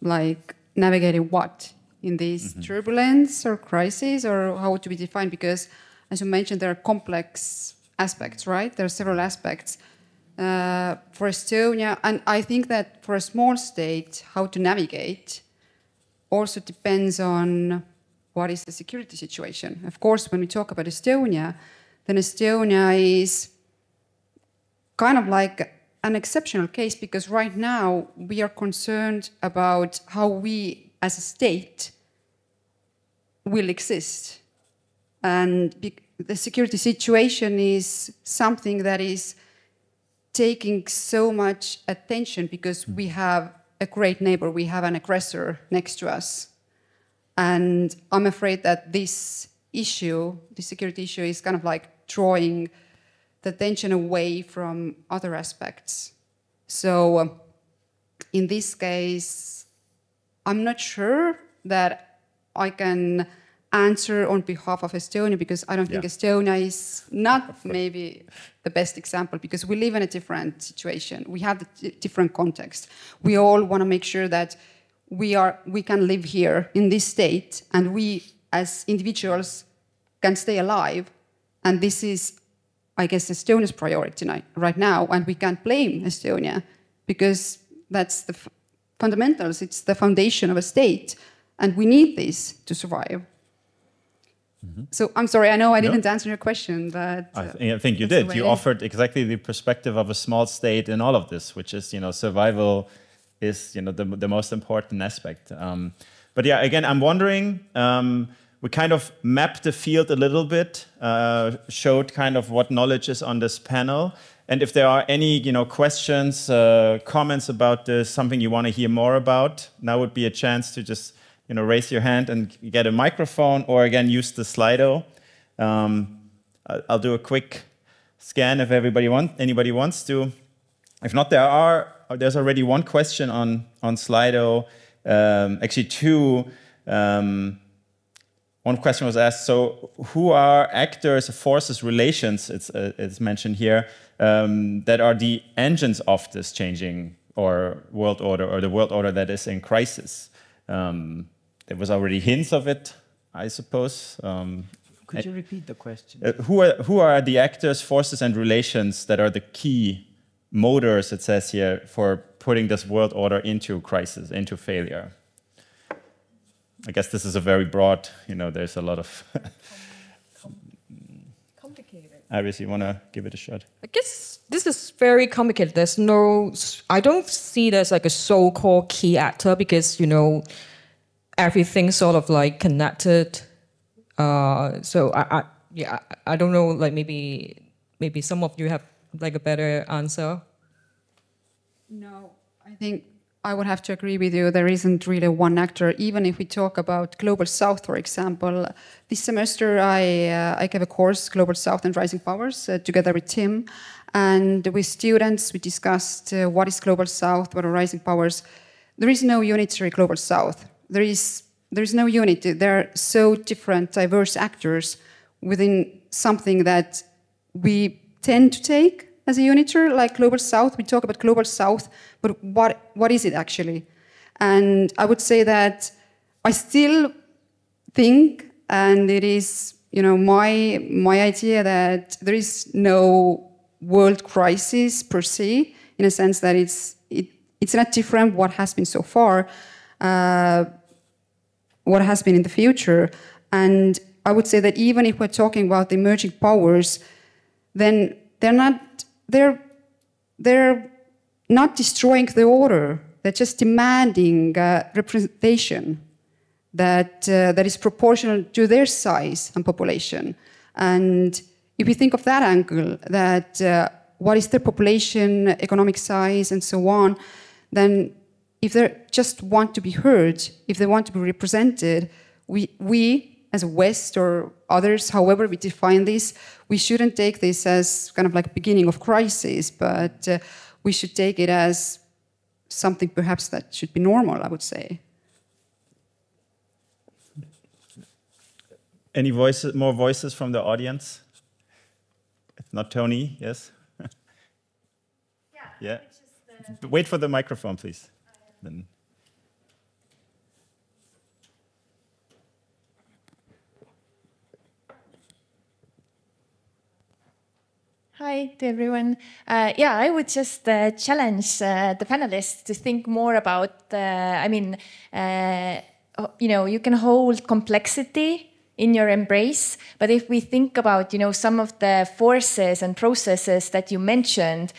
navigating what in this turbulence or crisis, or how to be defined? Because, as you mentioned, there are complex aspects, right? There are several aspects. For Estonia, and I think that for a small state, how to navigate also depends on what is the security situation. Of course, when we talk about Estonia, then Estonia is kind of like an exceptional case, because right now we are concerned about how we as a state will exist. And the security situation is something that is taking so much attention because we have a great neighbor, we have an aggressor next to us. And I'm afraid that this issue, the security issue, is kind of like drawing the attention away from other aspects. So in this case, I'm not sure that I can answer on behalf of Estonia, because I don't think Estonia is not maybe the best example, because we live in a different situation. We have a different context. We all want to make sure that we can live here in this state, and we as individuals can stay alive. And this is, I guess, Estonia's priority right now, and we can't blame Estonia, because that's the fundamentals, it's the foundation of a state, and we need this to survive. So I'm sorry, I know I didn't answer your question, but... I think you did. You offered exactly the perspective of a small state in all of this, which is, survival is, the most important aspect. But yeah, again, I'm wondering, we kind of mapped the field a little bit, showed kind of what knowledge is on this panel. And if there are any, questions, comments about this, something you want to hear more about, now would be a chance to just raise your hand and get a microphone, or again, use the Slido. I'll do a quick scan if anybody wants to. If not, there's already one question on Slido, actually two. one question was asked, so who are actors, forces, relations, it's mentioned here, that are the engines of this changing world order, or the world order that is in crisis? There was already hints of it, I suppose. Could you repeat the question? Who are the actors, forces, and relations that are the key motors, it says here, for putting this world order into crisis, into failure? I guess this is a very broad, there's a lot of... Complicated. Iris, you want to give it a shot? I guess this is very complicated. There's no... I don't see there's like a so-called key actor because, everything's sort of like connected. So I don't know, like maybe some of you have like a better answer. No, I think I would have to agree with you. There isn't really one actor. Even if we talk about Global South, for example, this semester I gave a course, Global South and Rising Powers, together with Tim. And with students, we discussed what is Global South, what are Rising Powers. There is no unitary Global South. There is no unity. There are so different, diverse actors within something that we tend to take as a unitary, like Global South. We talk about Global South, but what is it actually? And I would say that I still think, and it is my idea, that there is no world crisis per se, in a sense that it's not different what has been so far, what has been in the future. And I would say that even if we're talking about the emerging powers, then they're not destroying the order. They're just demanding representation that is proportional to their size and population. And if you think of that angle, that what is their population, economic size, and so on, then if they just want to be heard, if they want to be represented, we as a West or others, however we define this, we shouldn't take this as kind of like a beginning of crisis, but we should take it as something perhaps that should be normal, I would say. Any more voices from the audience? If not, Tony, yes? Yeah. Wait for the microphone, please. Then. Hi to everyone. I would just challenge the panelists to think more about, you can hold complexity in your embrace, but if we think about, some of the forces and processes that you mentioned,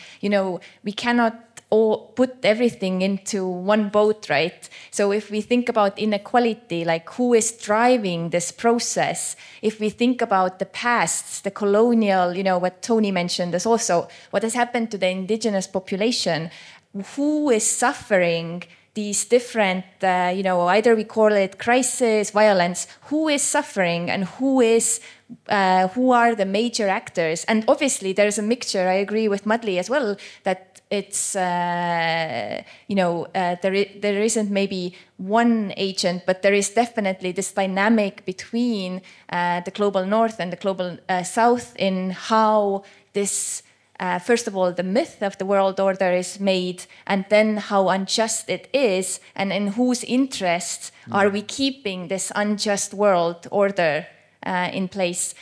we cannot all put everything into one boat, right? So if we think about inequality, like who is driving this process, if we think about the past, the colonial, what Tony mentioned is also what has happened to the indigenous population, who is suffering these different, either we call it crisis, violence, who is suffering and who are the major actors? And obviously there's a mixture, I agree with Madli as well, that it's, there isn't maybe one agent, but there is definitely this dynamic between the global north and the global south in how this, first of all, the myth of the world order is made, and then how unjust it is, and in whose interest are we keeping this unjust world order in place.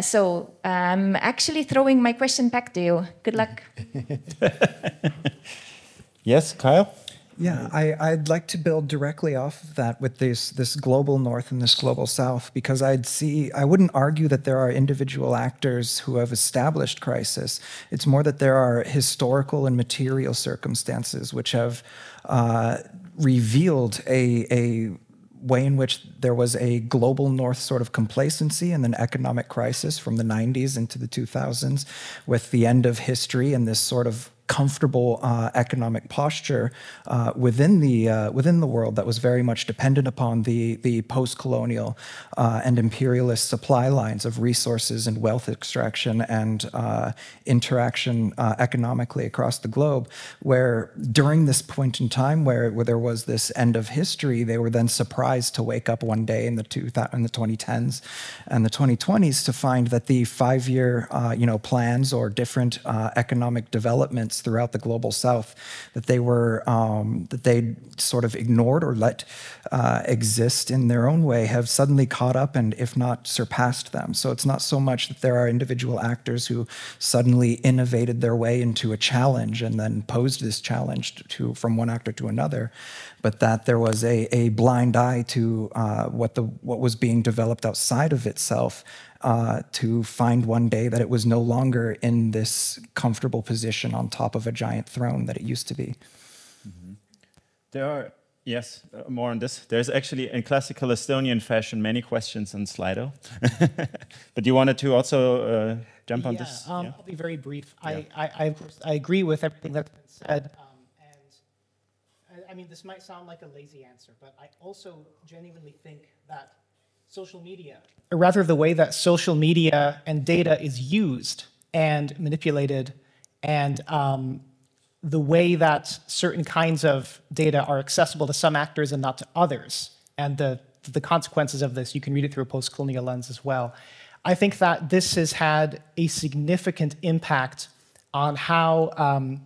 So I'm actually throwing my question back to you. Good luck. Yes, Kyle? Yeah, I'd like to build directly off of that with this global north and this global south, because I wouldn't argue that there are individual actors who have established crisis. It's more that there are historical and material circumstances which have revealed a way in which there was a global north sort of complacency and then economic crisis from the 90s into the 2000s with the end of history and this sort of comfortable economic posture within the world that was very much dependent upon the post-colonial and imperialist supply lines of resources and wealth extraction and interaction economically across the globe, where during this point in time where there was this end of history, they were then surprised to wake up one day in the 2010s and the 2020s to find that the 5-year plans or different economic developments throughout the global South that they were that they sort of ignored or let exist in their own way have suddenly caught up and, if not, surpassed them. So it's not so much that there are individual actors who suddenly innovated their way into a challenge and then posed this challenge from one actor to another, but that there was a blind eye to what was being developed outside of itself, to find one day that it was no longer in this comfortable position on top of a giant throne that it used to be. Mm-hmm. There are, yes, more on this. There's actually, in classical Estonian fashion, many questions on Slido. But you wanted to also jump on this? Yeah, I'll be very brief. Yeah. I agree with everything that's been said. I mean, this might sound like a lazy answer, but I also genuinely think that social media, or rather the way that social media and data is used and manipulated, and the way that certain kinds of data are accessible to some actors and not to others, and the consequences of this, you can read it through a post-colonial lens as well. I think that this has had a significant impact on how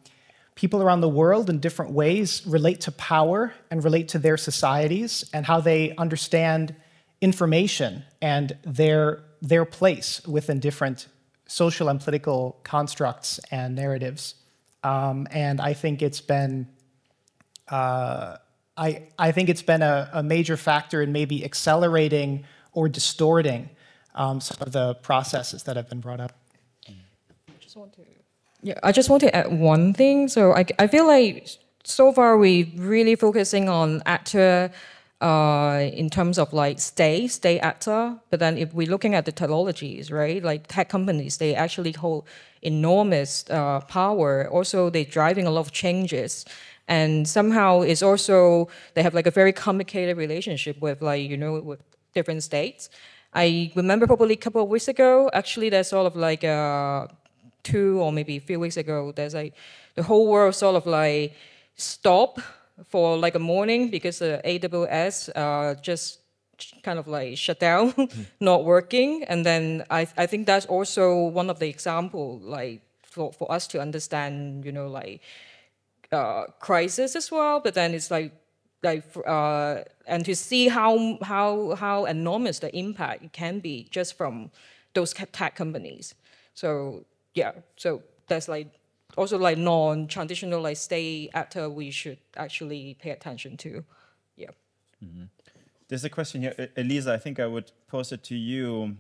people around the world in different ways relate to power and relate to their societies, and how they understand information and their place within different social and political constructs and narratives. And I think it's been I think it's been a major factor in maybe accelerating or distorting some of the processes that have been brought up. I just want to add one thing. So I feel like so far we're really focusing on actor in terms of like state actor. But then if we're looking at the technologies, right, like tech companies, they actually hold enormous power. Also, they're driving a lot of changes. And somehow it's also, they have like a very complicated relationship with like, with different states. I remember probably a couple of weeks ago, actually there's sort of like 2 or maybe a few weeks ago, there's like the whole world sort of like stopped for like a morning because the AWS just kind of like shut down, not working. And then I think that's also one of the example like for us to understand, crisis as well. But then it's like and to see how enormous the impact it can be just from those tech companies. So yeah, so that's like also like non-traditional like state actor we should actually pay attention to. Yeah. Mm-hmm. There's a question here, Elisa. I think I would pose it to you.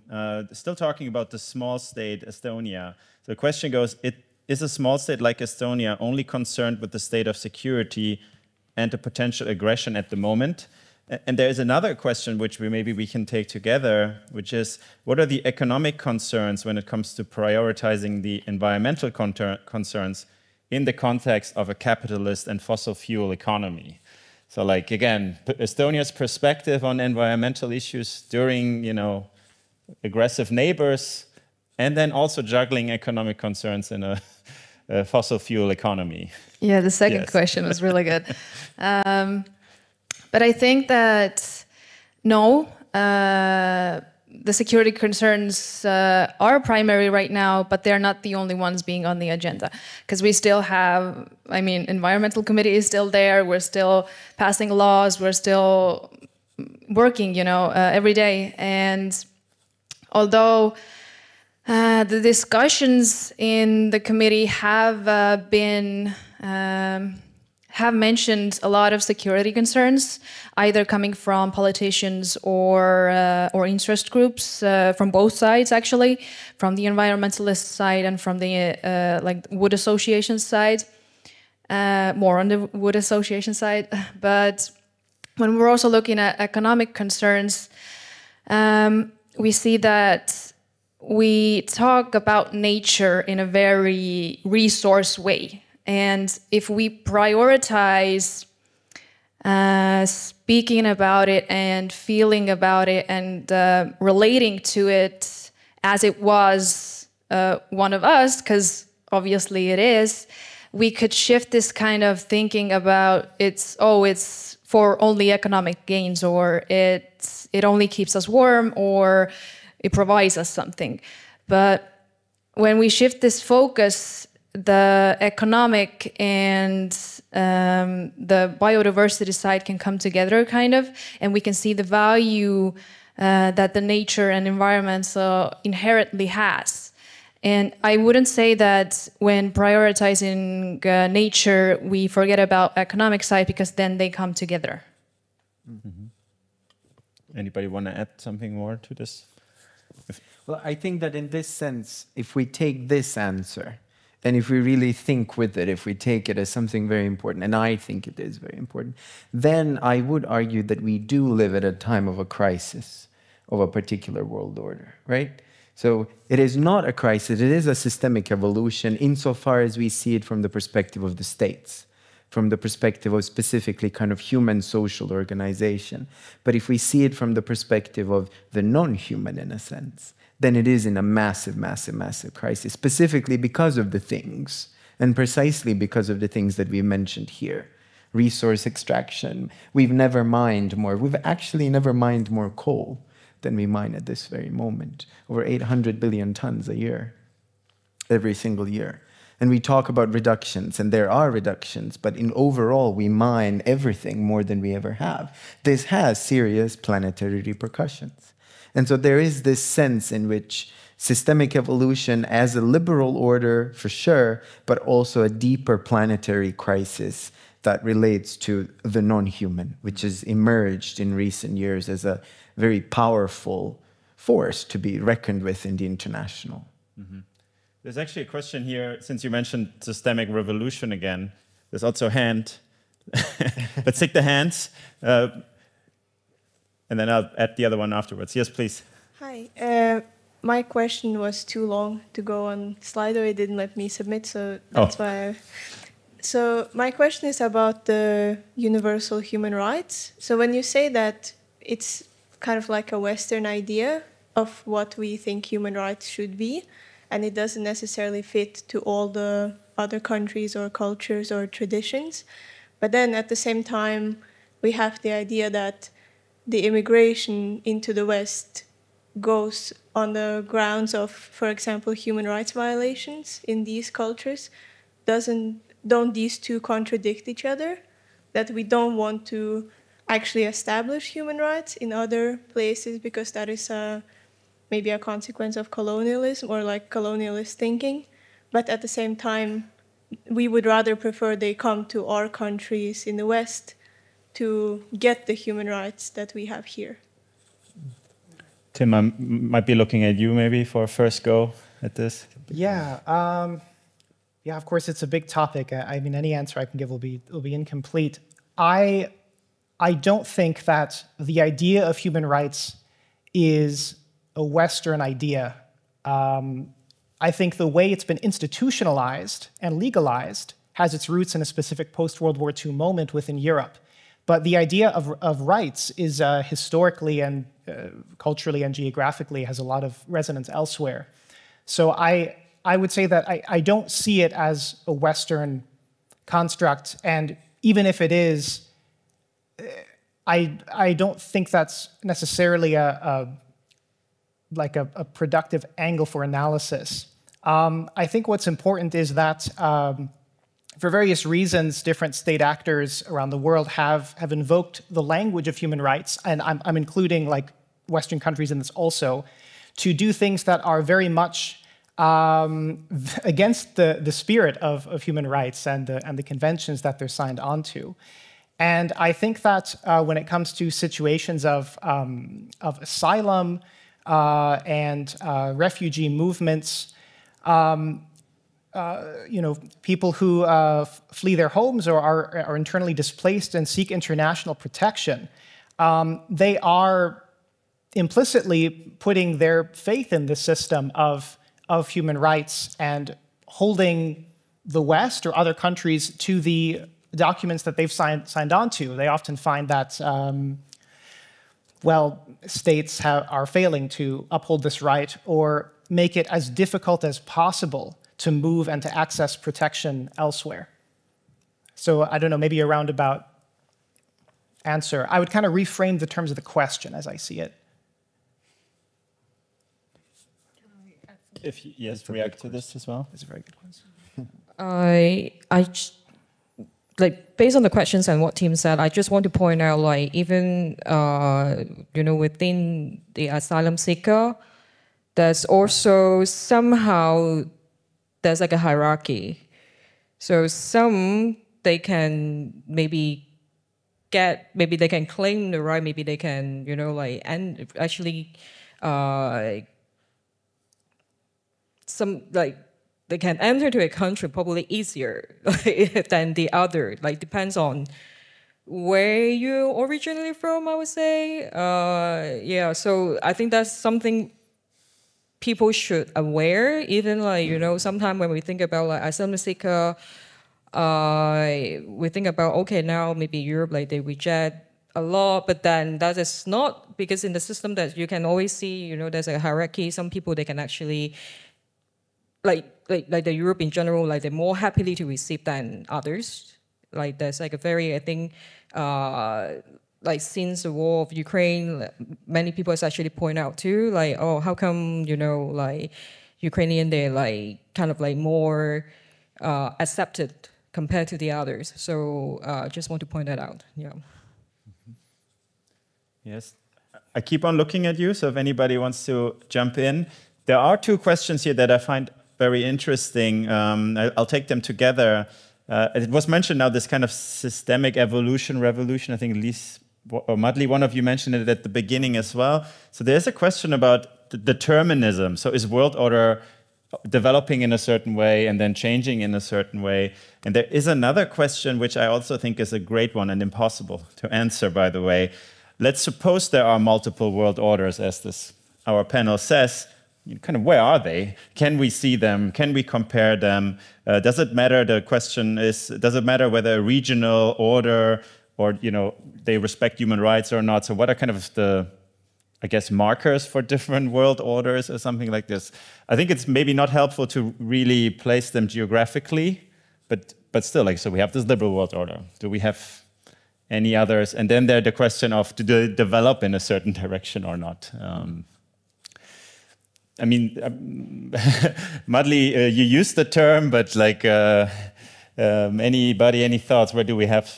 Still talking about the small state Estonia. So the question goes: is a small state like Estonia only concerned with the state of security and the potential aggression at the moment? And there is another question which maybe we can take together, which is, what are the economic concerns when it comes to prioritizing the environmental concerns in the context of a capitalist and fossil fuel economy? So like, again, Estonia's perspective on environmental issues during, aggressive neighbors, and then also juggling economic concerns in a fossil fuel economy. Yeah, the second question was really good. But I think that, no, the security concerns are primary right now, but they're not the only ones being on the agenda. Because we still have, environmental committee is still there, we're still passing laws, we're still working, every day. And although the discussions in the committee have mentioned a lot of security concerns, either coming from politicians or interest groups from both sides, actually, from the environmentalist side and from the wood association side, more on the wood association side. But when we're also looking at economic concerns, we see that we talk about nature in a very resource way. And if we prioritize speaking about it and feeling about it and relating to it as it was one of us, because obviously it is, we could shift this kind of thinking about it's for only economic gains, or it only keeps us warm, or it provides us something. But when we shift this focus, the economic and the biodiversity side can come together kind of, and we can see the value that the nature and environment inherently has. And I wouldn't say that when prioritizing nature, we forget about economic side, because then they come together. Mm-hmm. Anybody want to add something more to this? Well, I think that in this sense, if we take this answer, and if we really think with it, if we take it as something very important, and I think it is very important, then I would argue that we do live at a time of a crisis of a particular world order, right? So it is not a crisis, it is a systemic evolution insofar as we see it from the perspective of the states, from the perspective of specifically kind of human social organization. But if we see it from the perspective of the non-human, in a sense, then it is in a massive, massive, massive crisis, specifically because of the things, and precisely because of the things that we mentioned here. Resource extraction. We've actually never mined more coal than we mine at this very moment. Over 800 billion tons a year, every single year. And we talk about reductions, and there are reductions, but in overall, we mine everything more than we ever have. This has serious planetary repercussions. And so there is this sense in which systemic evolution as a liberal order, for sure, but also a deeper planetary crisis that relates to the non-human, which has emerged in recent years as a very powerful force to be reckoned with in the international. Mm-hmm. There's actually a question here, since you mentioned systemic revolution again. There's also a hand. Let's take the hands, and then I'll add the other one afterwards. Yes, please. Hi. My question was too long to go on Slido. It didn't let me submit, so that's why. So my question is about the universal human rights. So when you say that it's kind of like a Western idea of what we think human rights should be, and it doesn't necessarily fit to all the other countries or cultures or traditions. But then at the same time, we have the idea that the immigration into the West goes on the grounds of, for example, human rights violations in these cultures. Don't these two contradict each other? That we don't want to actually establish human rights in other places because that is maybe a consequence of colonialism or like colonialist thinking. But at the same time, we would rather prefer they come to our countries in the West to get the human rights that we have here. Tim, I might be looking at you maybe for a first go at this. Yeah, of course, it's a big topic. I mean, any answer I can give will be incomplete. I don't think that the idea of human rights is a Western idea. I think the way it's been institutionalized and legalized has its roots in a specific post-World War II moment within Europe. But the idea of rights is historically and culturally and geographically has a lot of resonance elsewhere. So I would say that I don't see it as a Western construct, and even if it is, I don't think that's necessarily a productive angle for analysis. I think what's important is that for various reasons, different state actors around the world have invoked the language of human rights, and I'm including like Western countries in this also, to do things that are very much against the spirit of human rights and the conventions that they're signed onto. And I think that when it comes to situations of asylum and refugee movements, people who flee their homes or are internally displaced and seek international protection, they are implicitly putting their faith in the system of human rights and holding the West or other countries to the documents that they've signed on to. They often find that, well, states are failing to uphold this right or make it as difficult as possible to move and to access protection elsewhere. So I don't know, maybe a roundabout answer. I would kind of reframe the terms of the question as I see it. If yes, react to this as well. That's a very good question. Like based on the questions and what Tim said, I just want to point out, like even within the asylum seeker, there's also somehow there's like a hierarchy. So some they can maybe they can claim the right, maybe they can and actually some like. They can enter to a country probably easier than the other. Like depends on where you're originally from, I would say. Yeah, so I think that's something people should aware. Even like sometimes when we think about like asylum seeker, we think about okay now maybe Europe like they reject a lot, but then that is not because in the system that you can always see there's a hierarchy. Some people they can actually like the Europe in general, like they're more happily to receive than others. Like there's like a very, I think, like since the war of Ukraine, many people has actually point out too, like, oh, how come, like Ukrainian, they're like kind of like more accepted compared to the others. So just want to point that out, yeah. Yes, I keep on looking at you, so if anybody wants to jump in. There are two questions here that I find very interesting. I'll take them together. It was mentioned now, this kind of systemic evolution, revolution. I think Lise or Madli, one of you mentioned it at the beginning as well. So there's a question about the determinism. So is world order developing in a certain way and then changing in a certain way? And there is another question, which I also think is a great one and impossible to answer, by the way. Let's suppose there are multiple world orders, as our panel says. Kind of where are they? Can we see them? Can we compare them? Does it matter? The question is, does it matter whether a regional order or they respect human rights or not? So what are kind of the, I guess, markers for different world orders or something like this? I think it's maybe not helpful to really place them geographically, but still, like, so we have this liberal world order. Do we have any others? And then there's the question of, do they develop in a certain direction or not? I mean, Madli, you used the term, but like anybody, any thoughts? Where do we have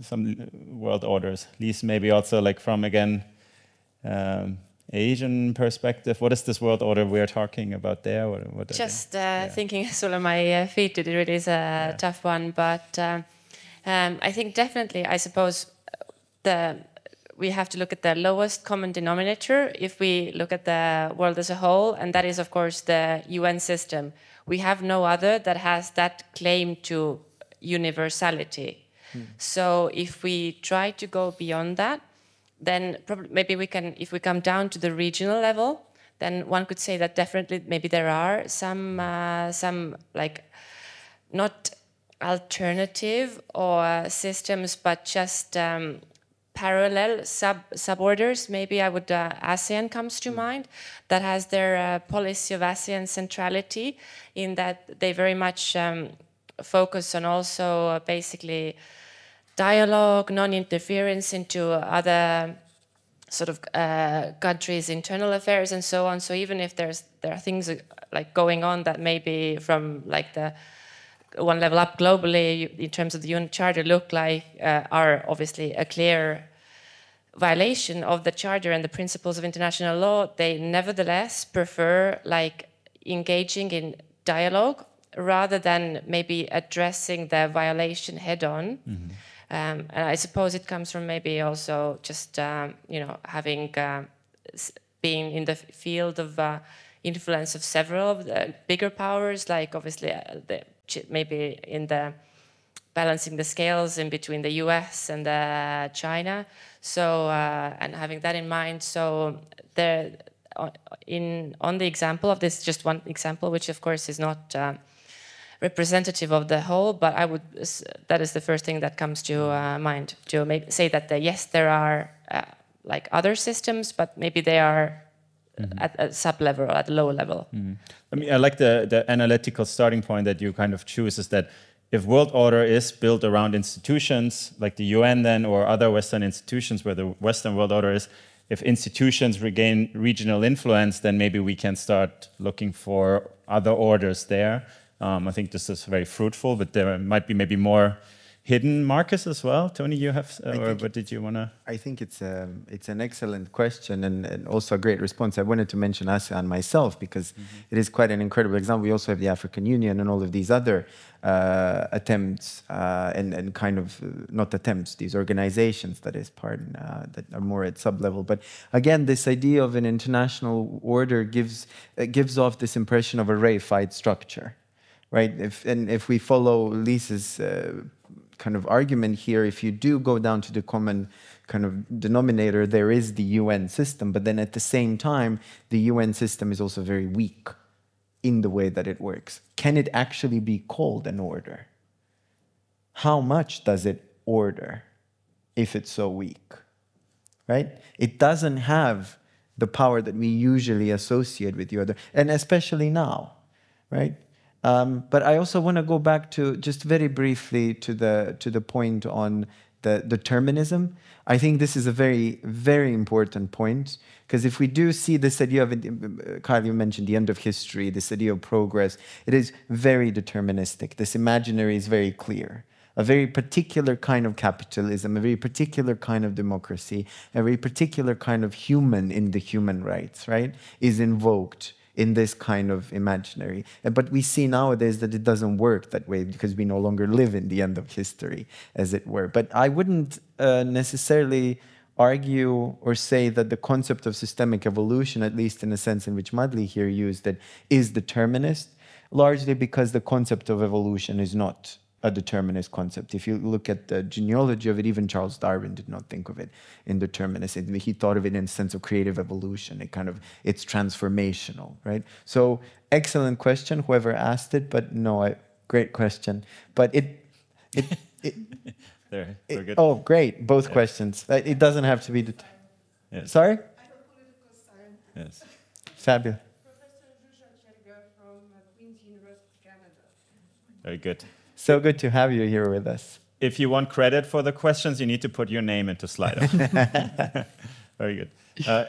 some world orders? Lise, maybe also like from, again, Asian perspective. What is this world order we're talking about there? What just thinking sort of my feet, it really is a tough one. But I think definitely, I suppose, we have to look at the lowest common denominator if we look at the world as a whole, and that is, of course, the UN system. We have no other that has that claim to universality. So if we try to go beyond that, then maybe we can, if we come down to the regional level, then one could say that definitely maybe there are some like not alternative or systems, but just parallel suborders. Maybe I would ASEAN comes to mind, that has their policy of ASEAN centrality, in that they very much focus on also basically dialogue, non-interference into other sort of countries' internal affairs and so on. So even if there are things like going on that maybe from like the one level up globally in terms of the UN Charter look like are obviously a clear violation of the Charter and the principles of international law, they nevertheless prefer like engaging in dialogue rather than maybe addressing the violation head on. And I suppose it comes from maybe also just having being in the field of influence of several of the bigger powers, like obviously maybe in the balancing the scales in between the US and China. So and having that in mind, so there on the example of this, just one example, which of course is not representative of the whole, but that is the first thing that comes to mind, to maybe say that yes, there are like other systems, but maybe they are at a sub-level, at a low level. I mean, I like the analytical starting point that you kind of choose, is that if world order is built around institutions like the UN then, or other Western institutions where the Western world order is, if institutions regain regional influence, then maybe we can start looking for other orders there. I think this is very fruitful, but there might be maybe more hidden markers as well. Tony, you have, or what did you want to? I think it's an excellent question and also a great response. I wanted to mention ASEAN myself because it is quite an incredible example. We also have the African Union and all of these other attempts and kind of, not attempts, these organizations that is part, that are more at sub-level. But again, this idea of an international order gives off this impression of a reified structure, right? If we follow Lisa's kind of argument here, if you do go down to the common kind of denominator, there is the UN system, but then at the same time, the UN system is also very weak in the way that it works. Can it actually be called an order? How much does it order if it's so weak, right? It doesn't have the power that we usually associate with the order, and especially now, right? But I also want to go back to, just very briefly, to the point on the determinism. I think this is a very, very important point, because if we do see this idea of, Kyle, you mentioned the end of history, this idea of progress, it is very deterministic. This imaginary is very clear. A very particular kind of capitalism, a very particular kind of democracy, a very particular kind of human in the human rights, right, is invoked in this kind of imaginary. But we see nowadays that it doesn't work that way because we no longer live in the end of history, as it were. But I wouldn't necessarily argue or say that the concept of systemic evolution, at least in the sense in which Madli here used it, is determinist, largely because the concept of evolution is not a determinist concept. If you look at the genealogy of it, even Charles Darwin did not think of it in determinism. He thought of it in the sense of creative evolution. It's transformational, right? So excellent question, whoever asked it, but no, great question. But There, we're good. Oh, great, both questions. It doesn't have to be Yes. Sorry? Yes. Fabulous. Very good. So good to have you here with us. If you want credit for the questions, you need to put your name into Slido. Very good.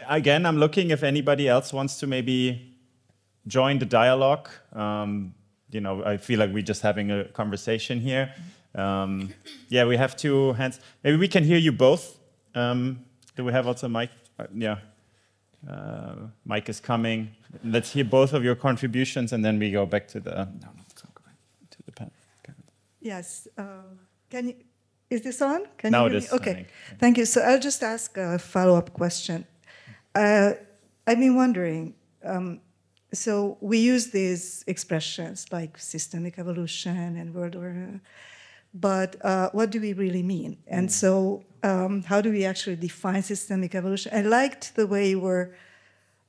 Again, I'm looking if anybody else wants to maybe join the dialogue. You know, I feel like we're just having a conversation here. Yeah, we have two hands. Maybe we can hear you both. Do we have also Mike? Yeah. Mike is coming. Let's hear both of your contributions, and then we go back to the panel. Yes. Is this on? Can now you hear it is. me? Okay. Thank you. So I'll just ask a follow-up question. I've been wondering, so we use these expressions like systemic evolution and world order, but what do we really mean? And so how do we actually define systemic evolution? I liked the way you were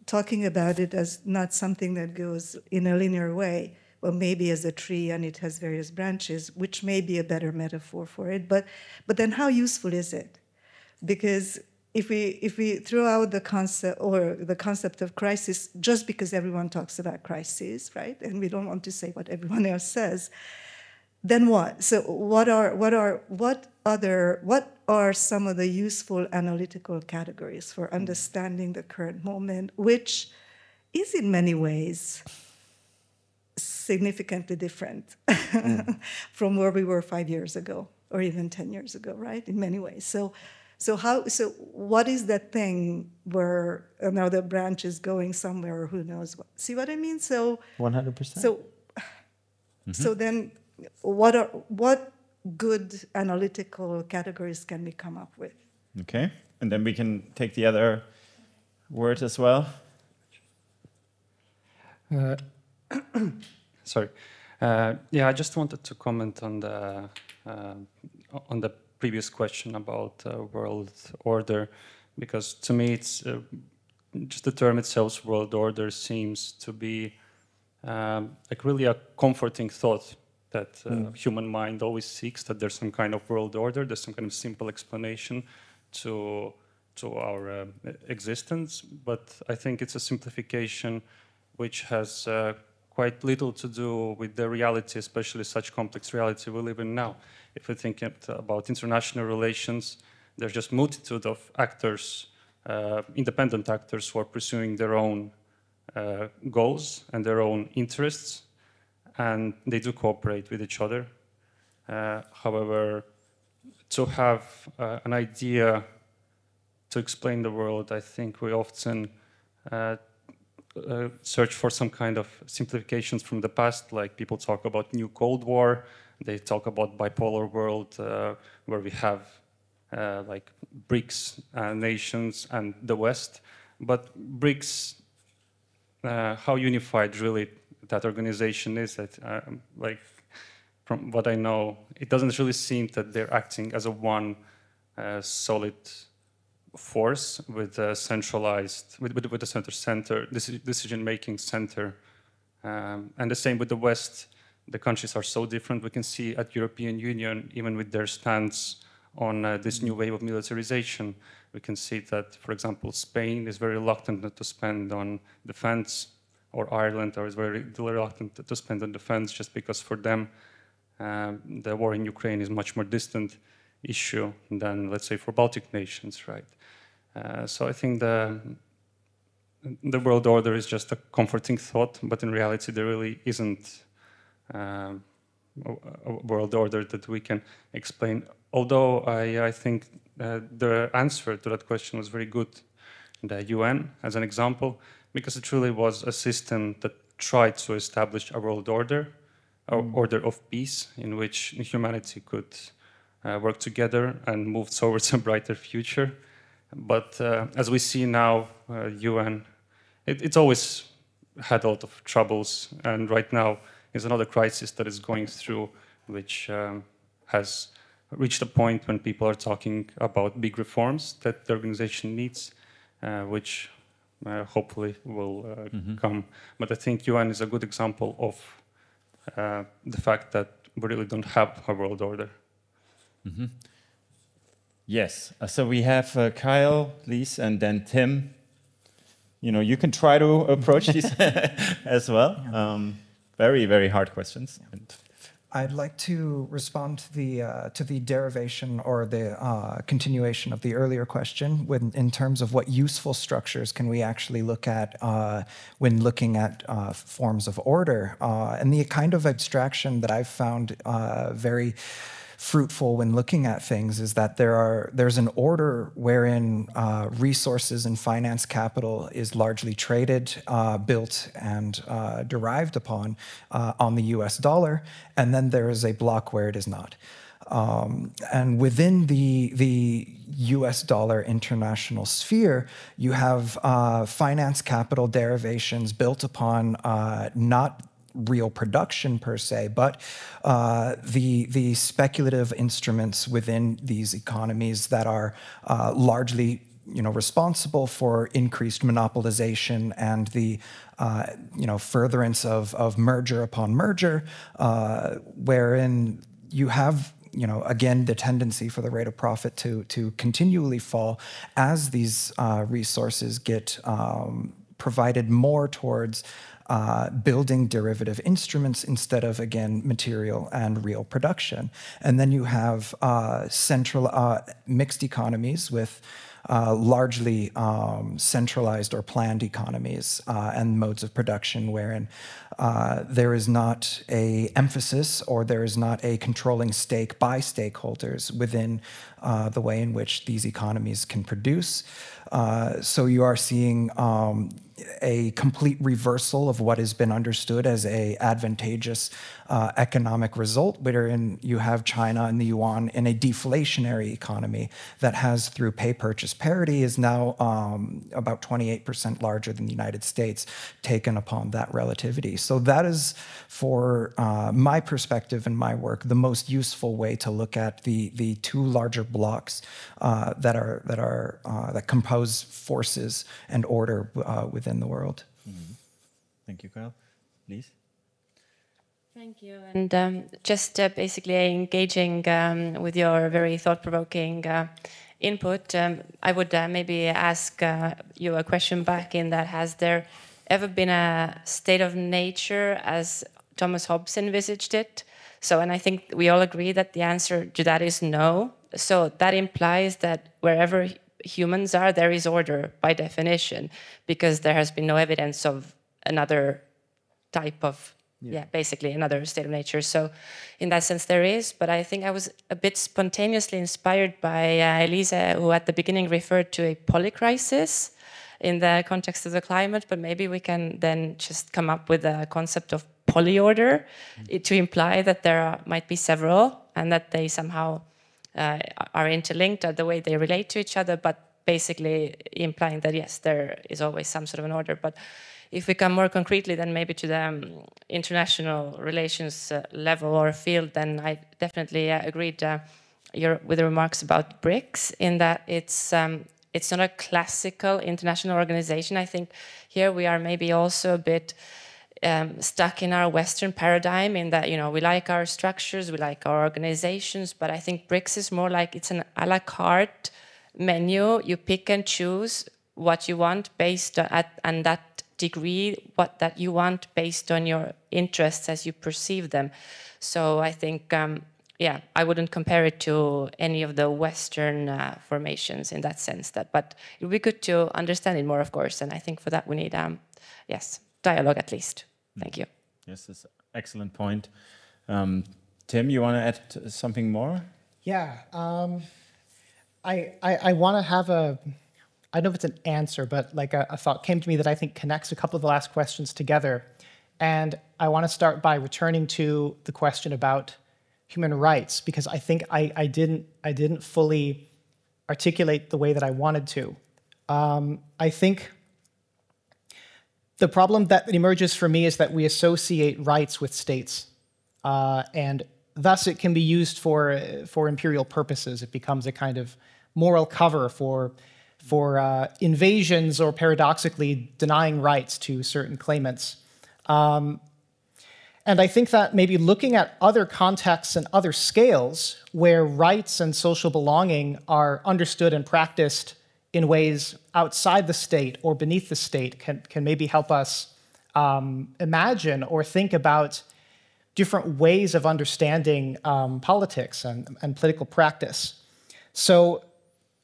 talking about it as not something that goes in a linear way, well, maybe as a tree and it has various branches, which may be a better metaphor for it. But then how useful is it? Because if we throw out the concept of crisis just because everyone talks about crises, right? And we don't want to say what everyone else says, then what? So what are some of the useful analytical categories for understanding the current moment, which is in many ways significantly different from where we were 5 years ago or even 10 years ago, right? In many ways. So what is that thing where now the branch is going somewhere or who knows what? See what I mean? So 100%. So then what good analytical categories can we come up with? Okay, and then we can take the other word as well. Sorry. Yeah, I just wanted to comment on the previous question about world order, because to me it's just the term itself, world order, seems to be like really a comforting thought that human mind always seeks, that there's some kind of world order, there's some kind of simple explanation to our existence. But I think it's a simplification which has quite little to do with the reality, especially such complex reality we live in now. If we think about international relations, there's just multitude of actors, independent actors who are pursuing their own goals and their own interests, and they do cooperate with each other. However, to have an idea to explain the world, I think we often search for some kind of simplifications from the past, like people talk about new Cold War, they talk about bipolar world, where we have like BRICS nations and the West. But BRICS, how unified really that organization is, that like from what I know, it doesn't really seem that they're acting as a one solid force with a centralized, with a center decision-making center. And the same with the West. The countries are so different. We can see at European Union, even with their stance on this new wave of militarization, we can see that, for example, Spain is very reluctant to spend on defense, or Ireland is very reluctant to spend on defense, just because for them the war in Ukraine is much more distant issue than, let's say, for Baltic nations, right? So I think the world order is just a comforting thought, but in reality there really isn't a world order that we can explain. Although I think the answer to that question was very good, the UN as an example, because it truly was a system that tried to establish a world order, an order of peace, in which humanity could work together and move towards a brighter future. But as we see now, UN, it's always had a lot of troubles, and right now is another crisis that is going through, which has reached a point when people are talking about big reforms that the organization needs, which hopefully will come. But I think UN is a good example of the fact that we really don't have a world order. Yes, so we have Kyle, Lise, and then Tim. You know, you can try to approach these as well. Very, very hard questions. I'd like to respond to the derivation or the continuation of the earlier question in terms of what useful structures can we actually look at when looking at forms of order. And the kind of abstraction that I've found very fruitful when looking at things is that there's an order wherein resources and finance capital is largely traded, built, and derived upon on the US dollar, and then there is a block where it is not. And within the US dollar international sphere, you have finance capital derivations built upon not real production per se, but the speculative instruments within these economies that are largely responsible for increased monopolization and the furtherance of merger upon merger, wherein you have again, the tendency for the rate of profit to continually fall as these resources get provided more towards building derivative instruments instead of, again, material and real production. And then you have mixed economies with largely centralized or planned economies and modes of production wherein there is not an emphasis or there is not a controlling stake by stakeholders within the way in which these economies can produce. So you are seeing a complete reversal of what has been understood as an advantageous economic result, wherein you have China and the yuan in a deflationary economy that has, through pay purchase parity, is now about 28% larger than the United States, taken upon that relativity. So that is, for my perspective and my work, the most useful way to look at the two larger blocks that compose forces and order within the world. Thank you, Kyle. Lise? Thank you. And just basically engaging with your very thought-provoking input, I would maybe ask you a question back in that: has there ever been a state of nature as Thomas Hobbes envisaged it? So, and I think we all agree that the answer to that is no. So that implies that wherever humans are, there is order by definition, because there has been no evidence of another type of, basically another state of nature. So in that sense there is, but I think I was a bit spontaneously inspired by Elise, who at the beginning referred to a polycrisis in the context of the climate, but maybe we can then just come up with a concept of polyorder to imply that there might be several and that they somehow are interlinked or the way they relate to each other, but basically implying that yes, there is always some sort of an order. But if we come more concretely then maybe to the international relations level or field, then I definitely agreed with the remarks about BRICS, in that it's not a classical international organization. I think here we are maybe also a bit stuck in our Western paradigm, in that, you know, we like our structures, we like our organizations, but I think BRICS is more like it's an a la carte menu. You pick and choose what you want based on and that degree what that you want based on your interests as you perceive them. So I think, yeah, I wouldn't compare it to any of the Western formations in that sense. But it would be good to understand it more, of course, and I think for that we need, yes, dialogue at least. Thank you. Yes, that's an excellent point. Tim, you want to add something more? Yeah, I want to have a, I don't know if it's an answer, but like a thought came to me that I think connects a couple of the last questions together. And I want to start by returning to the question about human rights, because I think I didn't fully articulate the way that I wanted to. I think the problem that emerges for me is that we associate rights with states, and thus it can be used for imperial purposes. It becomes a kind of moral cover for invasions, or paradoxically denying rights to certain claimants. And I think that maybe looking at other contexts and other scales where rights and social belonging are understood and practiced in ways outside the state or beneath the state can maybe help us imagine or think about different ways of understanding politics and political practice. So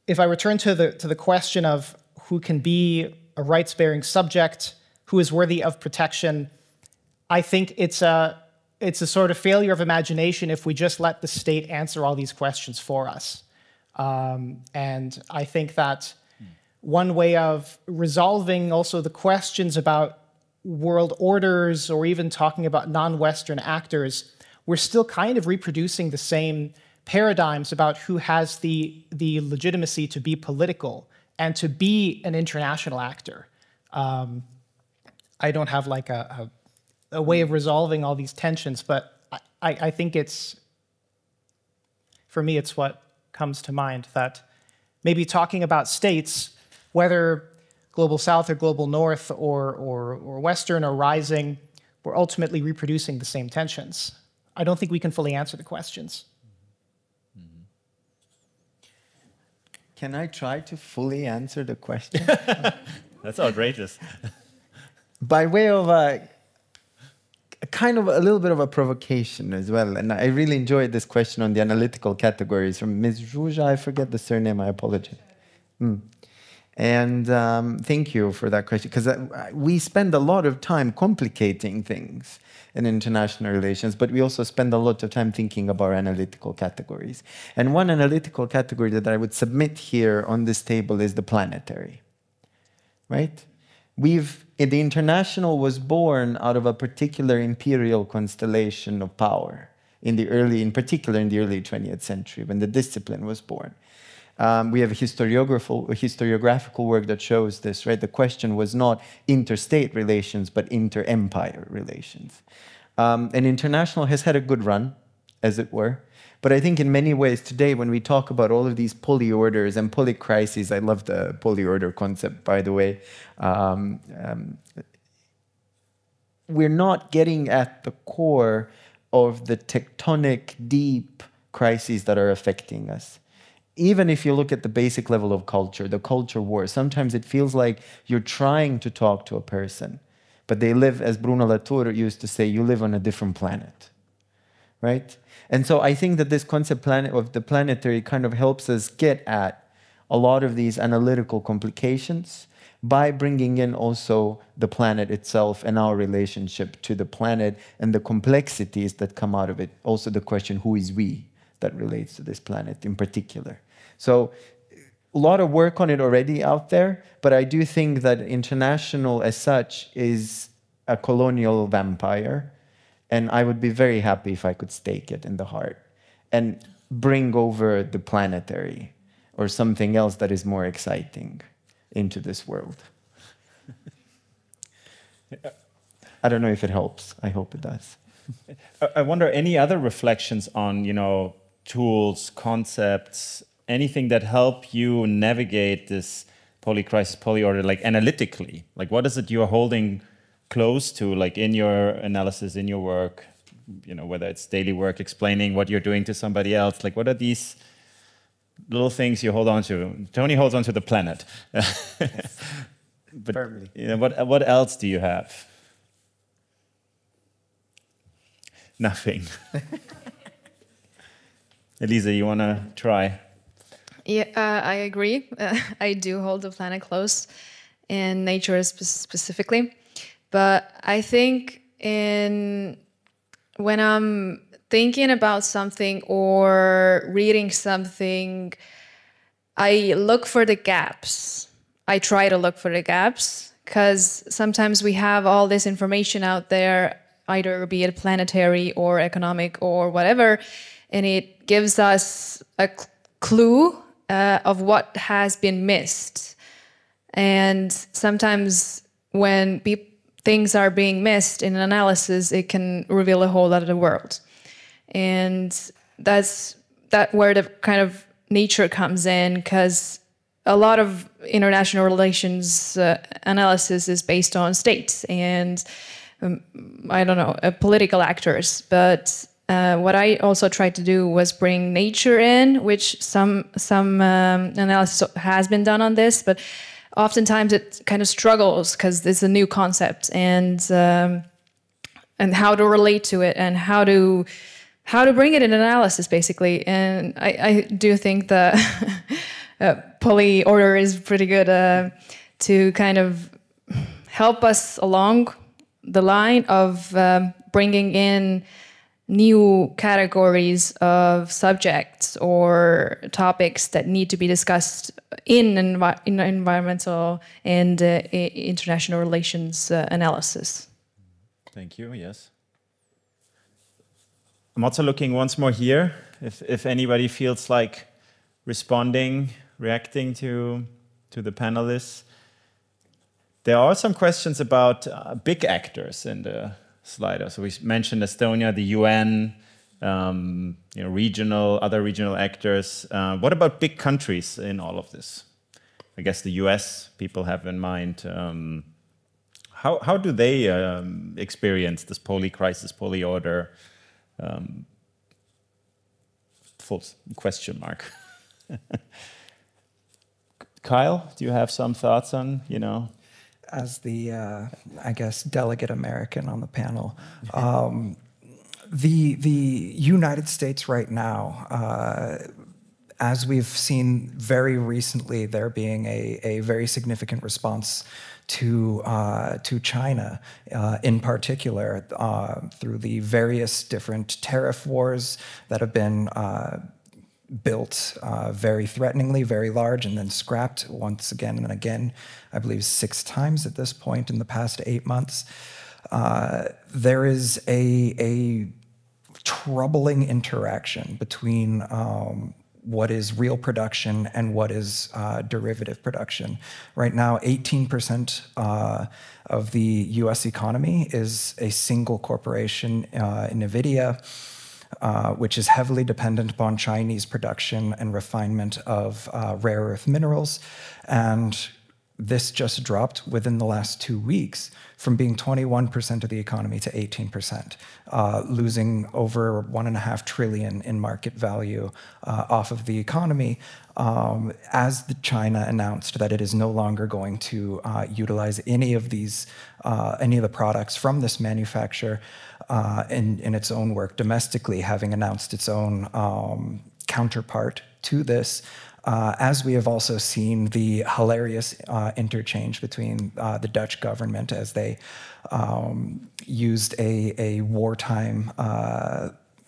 if I return to the question of who can be a rights-bearing subject, who is worthy of protection, I think it's a sort of failure of imagination if we just let the state answer all these questions for us. And I think that one way of resolving also the questions about world orders, or even talking about non-Western actors, we're still kind of reproducing the same paradigms about who has the legitimacy to be political and to be an international actor. I don't have like a way of resolving all these tensions, but I think for me, it's what comes to mind, that maybe talking about states, whether global South or global North or Western or rising, we're ultimately reproducing the same tensions. I don't think we can fully answer the questions. Can I try to fully answer the question? That's outrageous. By way of a kind of a little bit of a provocation as well. And I really enjoyed this question on the analytical categories from Ms. Ruja. I forget the surname, I apologize. And thank you for that question, because we spend a lot of time complicating things in international relations, but we also spend a lot of time thinking about analytical categories. And one analytical category that I would submit here on this table is the planetary, right? The international was born out of a particular imperial constellation of power in particular in the early 20th century, when the discipline was born. We have a historiographical work that shows this, right? The question was not interstate relations, but inter-empire relations. And international has had a good run, as it were. But I think in many ways today, when we talk about all of these polyorders and polycrises, I love the polyorder concept, by the way. we're not getting at the core of the tectonic, deep crises that are affecting us. Even if you look at the basic level of culture, the culture war, sometimes it feels like you're trying to talk to a person, but they live, as Bruno Latour used to say, you live on a different planet, right? And so I think that this concept of the planetary kind of helps us get at a lot of these analytical complications by bringing in also the planet itself and our relationship to the planet and the complexities that come out of it. Also the question, who is we, that relates to this planet in particular. So a lot of work on it already out there, but I do think that international as such is a colonial vampire, and I would be very happy if I could stake it in the heart and bring over the planetary or something else that is more exciting into this world. I don't know if it helps. I hope it does. I wonder, any other reflections on, you know, tools, concepts, anything that help you navigate this polycrisis, polyorder, like analytically? Like, what is it you're holding close to, like in your analysis, in your work, you know, whether it's daily work, explaining what you're doing to somebody else? Like, what are these little things you hold on to? Tony holds on to the planet. But firmly. You know, what else do you have? Nothing. Elisa, you want to try? Yeah, I agree. I do hold the planet close, and nature specifically. But I think when I'm thinking about something or reading something, I look for the gaps. I try to look for the gaps, because sometimes we have all this information out there, either be it planetary or economic or whatever, and it gives us a clue of what has been missed. And sometimes when things are being missed in an analysis, it can reveal a whole lot of the world. And that's where the kind of nature comes in, because a lot of international relations analysis is based on states and I don't know, political actors. But what I also tried to do was bring nature in, which some analysis has been done on this, but oftentimes it kind of struggles because it's a new concept, and how to relate to it and how to bring it in analysis, basically. And I do think the polyorder is pretty good to kind of help us along the line of bringing in new categories of subjects or topics that need to be discussed in environmental and international relations analysis. Thank you, yes. I'm also looking once more here, if anybody feels like responding, reacting to the panelists. There are some questions about big actors in the slider. So we mentioned Estonia, the UN, you know, other regional actors. What about big countries in all of this? I guess the US people have in mind. How do they experience this polycrisis, polyorder? Full question mark. Kyle, do you have some thoughts on, you know? As the, I guess, delegate American on the panel, the United States right now, as we've seen very recently, there being a very significant response to China, in particular, through the various different tariff wars that have been built very threateningly, very large, and then scrapped once again and again, I believe 6 times at this point in the past 8 months. There is a troubling interaction between what is real production and what is derivative production. Right now, 18% of the US economy is a single corporation, NVIDIA, which is heavily dependent upon Chinese production and refinement of rare earth minerals. And this just dropped within the last 2 weeks from being 21% of the economy to 18%, losing over $1.5 trillion in market value off of the economy, as China announced that it is no longer going to utilize any of the products from this manufacturer in its own work domestically, having announced its own counterpart to this. As we have also seen the hilarious interchange between the Dutch government as they used a wartime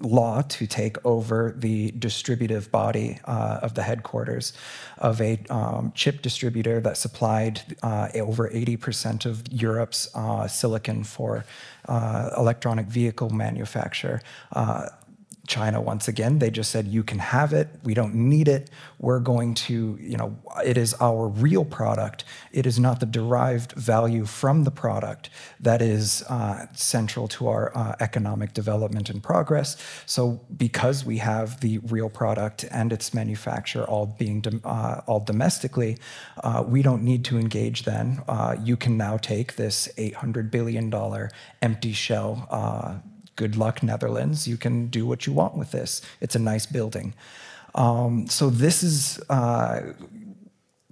law to take over the distributive body of the headquarters of a chip distributor that supplied over 80% of Europe's silicon for electronic vehicle manufacture. China, once again, they just said, you can have it, we don't need it, we're going to, it is our real product, it is not the derived value from the product that is central to our economic development and progress. So because we have the real product and its manufacture all domestically, we don't need to engage then. You can now take this $800 billion empty shell. Good luck, Netherlands. You can do what you want with this. It's a nice building. So this is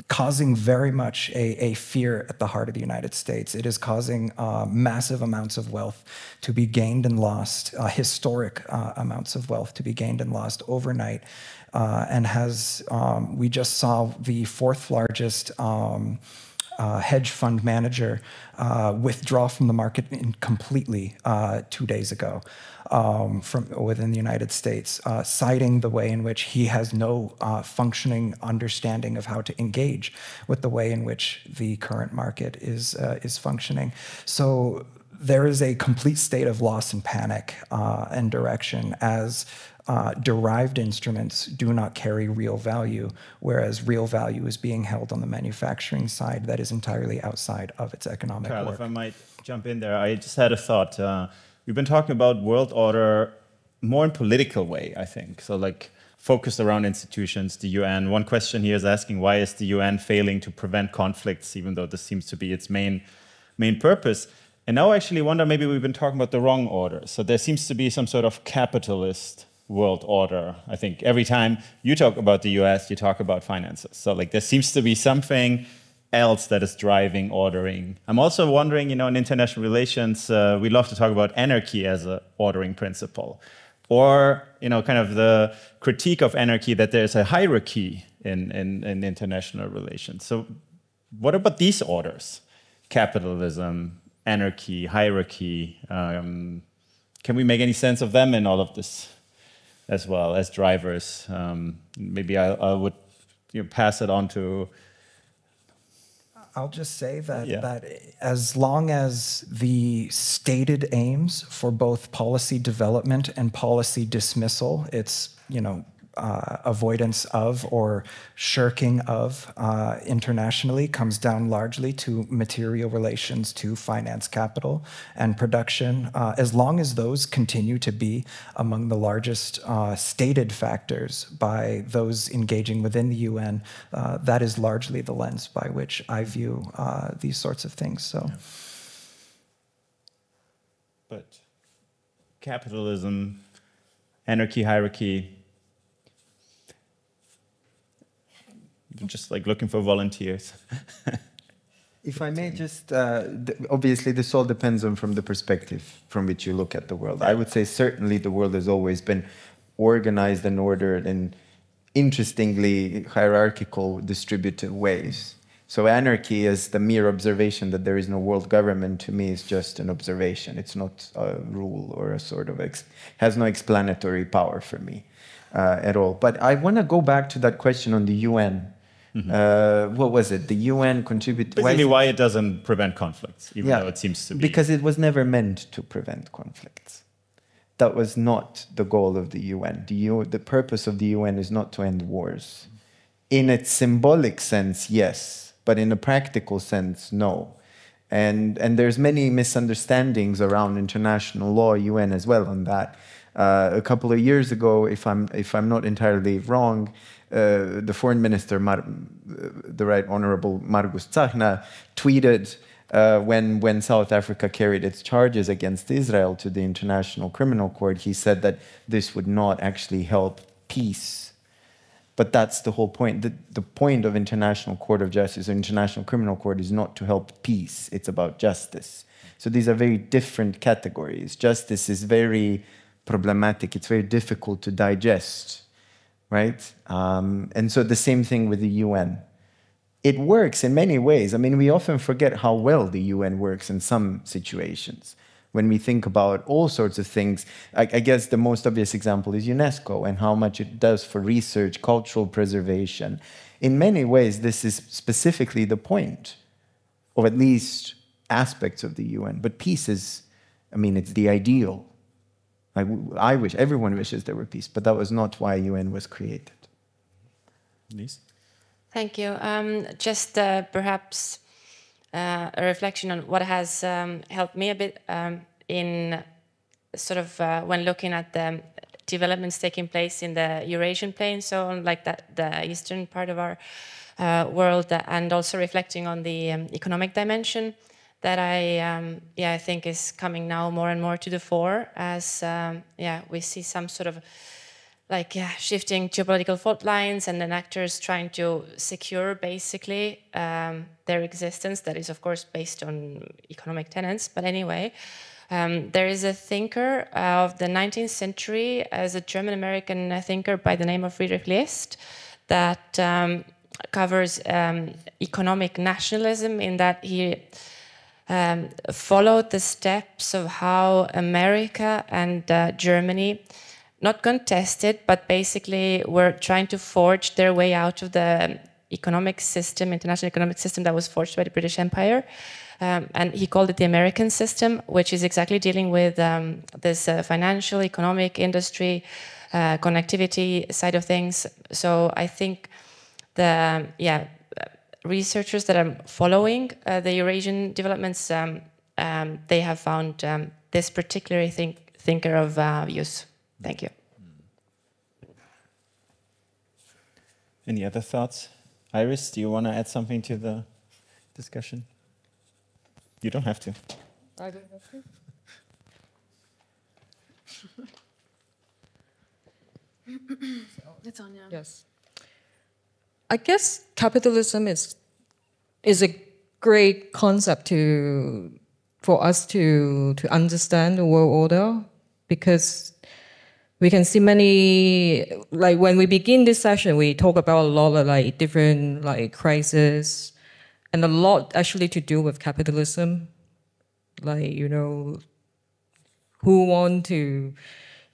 causing very much a fear at the heart of the United States. It is causing massive amounts of wealth to be gained and lost, historic amounts of wealth to be gained and lost overnight, and we just saw the fourth largest hedge fund manager withdraw from the market completely 2 days ago from within the United States, citing the way in which he has no functioning understanding of how to engage with the way in which the current market is functioning. So there is a complete state of loss and panic and direction as derived instruments do not carry real value, whereas real value is being held on the manufacturing side that is entirely outside of its economic Carl, work. if I might jump in there, I just had a thought. We've been talking about world order more in political way, I think. So like focused around institutions, the UN. One question here is asking, why is the UN failing to prevent conflicts, even though this seems to be its main purpose? And now I actually wonder, maybe we've been talking about the wrong order. So there seems to be some sort of capitalist world order. I think every time you talk about the US, you talk about finances. So like there seems to be something else that is driving ordering. I'm also wondering, in international relations, we love to talk about anarchy as an ordering principle. Or, kind of the critique of anarchy that there's a hierarchy in international relations. So what about these orders? Capitalism, anarchy, hierarchy. Can we make any sense of them in all of this as well as drivers? Maybe I would pass it on to... I'll just say that as long as the stated aims for both policy development and policy dismissal, it's, avoidance of or shirking of internationally comes down largely to material relations to finance capital and production. As long as those continue to be among the largest stated factors by those engaging within the UN, that is largely the lens by which I view these sorts of things. So, but capitalism, anarchy, hierarchy, just like looking for volunteers. If I may just, obviously this all depends on from the perspective from which you look at the world. I would say certainly the world has always been organized and ordered in interestingly hierarchical distributive ways. So anarchy is the mere observation that there is no world government, to me is just an observation. It's not a rule or a sort of, has no explanatory power for me at all. But I want to go back to that question on the UN. What was it? The UN contributed... Basically why it doesn't prevent conflicts, even though it seems to be. Because it was never meant to prevent conflicts. That was not the goal of the UN. The purpose of the UN is not to end wars. In its symbolic sense, yes. But in a practical sense, no. And there's many misunderstandings around international law, UN as well on that. A couple of years ago, if I'm not entirely wrong, the foreign minister, the Right Honorable Margus Tsahna, tweeted when South Africa carried its charges against Israel to the International Criminal Court, he said that this would not actually help peace. But that's the whole point. The point of International Court of Justice, or International Criminal Court, is not to help peace. It's about justice. So these are very different categories. Justice is very problematic. It's very difficult to digest, right? And so the same thing with the UN. It works in many ways. I mean, we often forget how well the UN works in some situations. When we think about all sorts of things, I guess the most obvious example is UNESCO and how much it does for research, cultural preservation. In many ways, this is specifically the point, or at least aspects of the UN. But peace is, I mean, it's the ideal. I wish, everyone wishes there were peace, but that was not why UN was created. Lise? Thank you. Just perhaps a reflection on what has helped me a bit in sort of when looking at the developments taking place in the Eurasian plain, so like the eastern part of our world, and also reflecting on the economic dimension that I think is coming now more and more to the fore as we see some sort of shifting geopolitical fault lines and then actors trying to secure basically their existence that is of course based on economic tenets. But anyway, there is a thinker of the 19th century, as a German-American thinker by the name of Friedrich List, that covers economic nationalism, in that he followed the steps of how America and Germany, not contested, but basically were trying to forge their way out of the economic system, international economic system that was forged by the British Empire. And he called it the American system, which is exactly dealing with this financial, economic, industry, connectivity side of things. So I think the researchers that are following the Eurasian developments, they have found this particular thinker of use. Thank you. Any other thoughts? Iris, do you want to add something to the discussion? You don't have to. I don't have to. It's on, yeah. Yes. I guess capitalism is a great concept for us to understand the world order, because we can see many, like when we begin this session, we talk about a lot of different crises, and a lot actually to do with capitalism. Who want to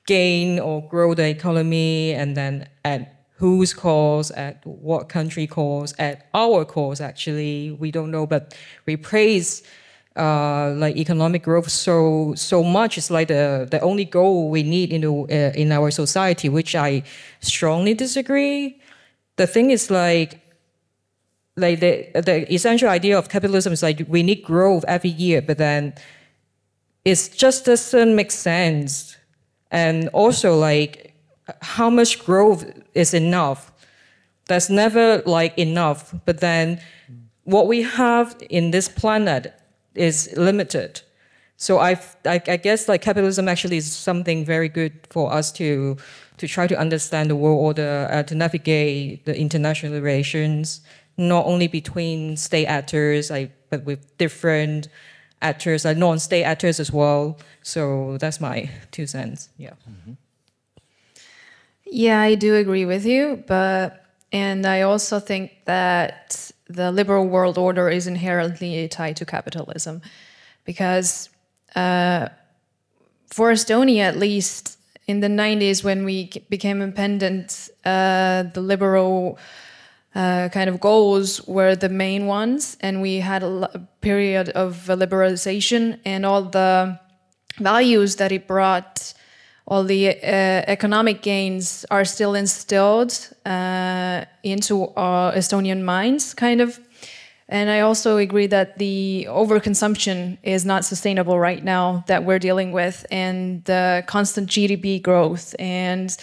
gain or grow the economy, and then at whose cause, at what country cause, at our cause actually, we don't know, but we praise economic growth so much. It's like the only goal we need in our society, which I strongly disagree. The thing is the essential idea of capitalism is we need growth every year, but then it just doesn't make sense. And also how much growth is enough? That's never enough. But then what we have in this planet is limited. So I guess capitalism actually is something very good for us to try to understand the world order, to navigate the international relations, not only between state actors, but with different actors, non-state actors as well. So that's my 2 cents. Yeah. Mm-hmm. Yeah, I do agree with you, and I also think that the liberal world order is inherently tied to capitalism, because for Estonia, at least in the 90s, when we became independent, the liberal kind of goals were the main ones, and we had a period of liberalization, and all the values that it brought, all the economic gains are still instilled into our Estonian minds, kind of. And I also agree that the overconsumption is not sustainable right now that we're dealing with, and the constant GDP growth and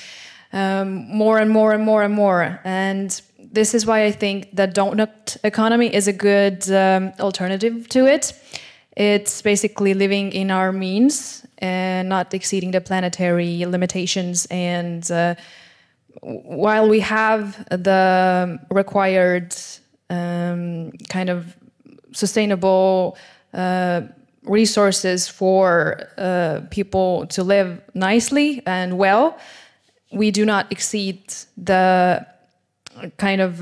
more and more and more and more. And this is why I think the donut economy is a good alternative to it. It's basically living in our means and not exceeding the planetary limitations. And while we have the required kind of sustainable resources for people to live nicely and well, we do not exceed the kind of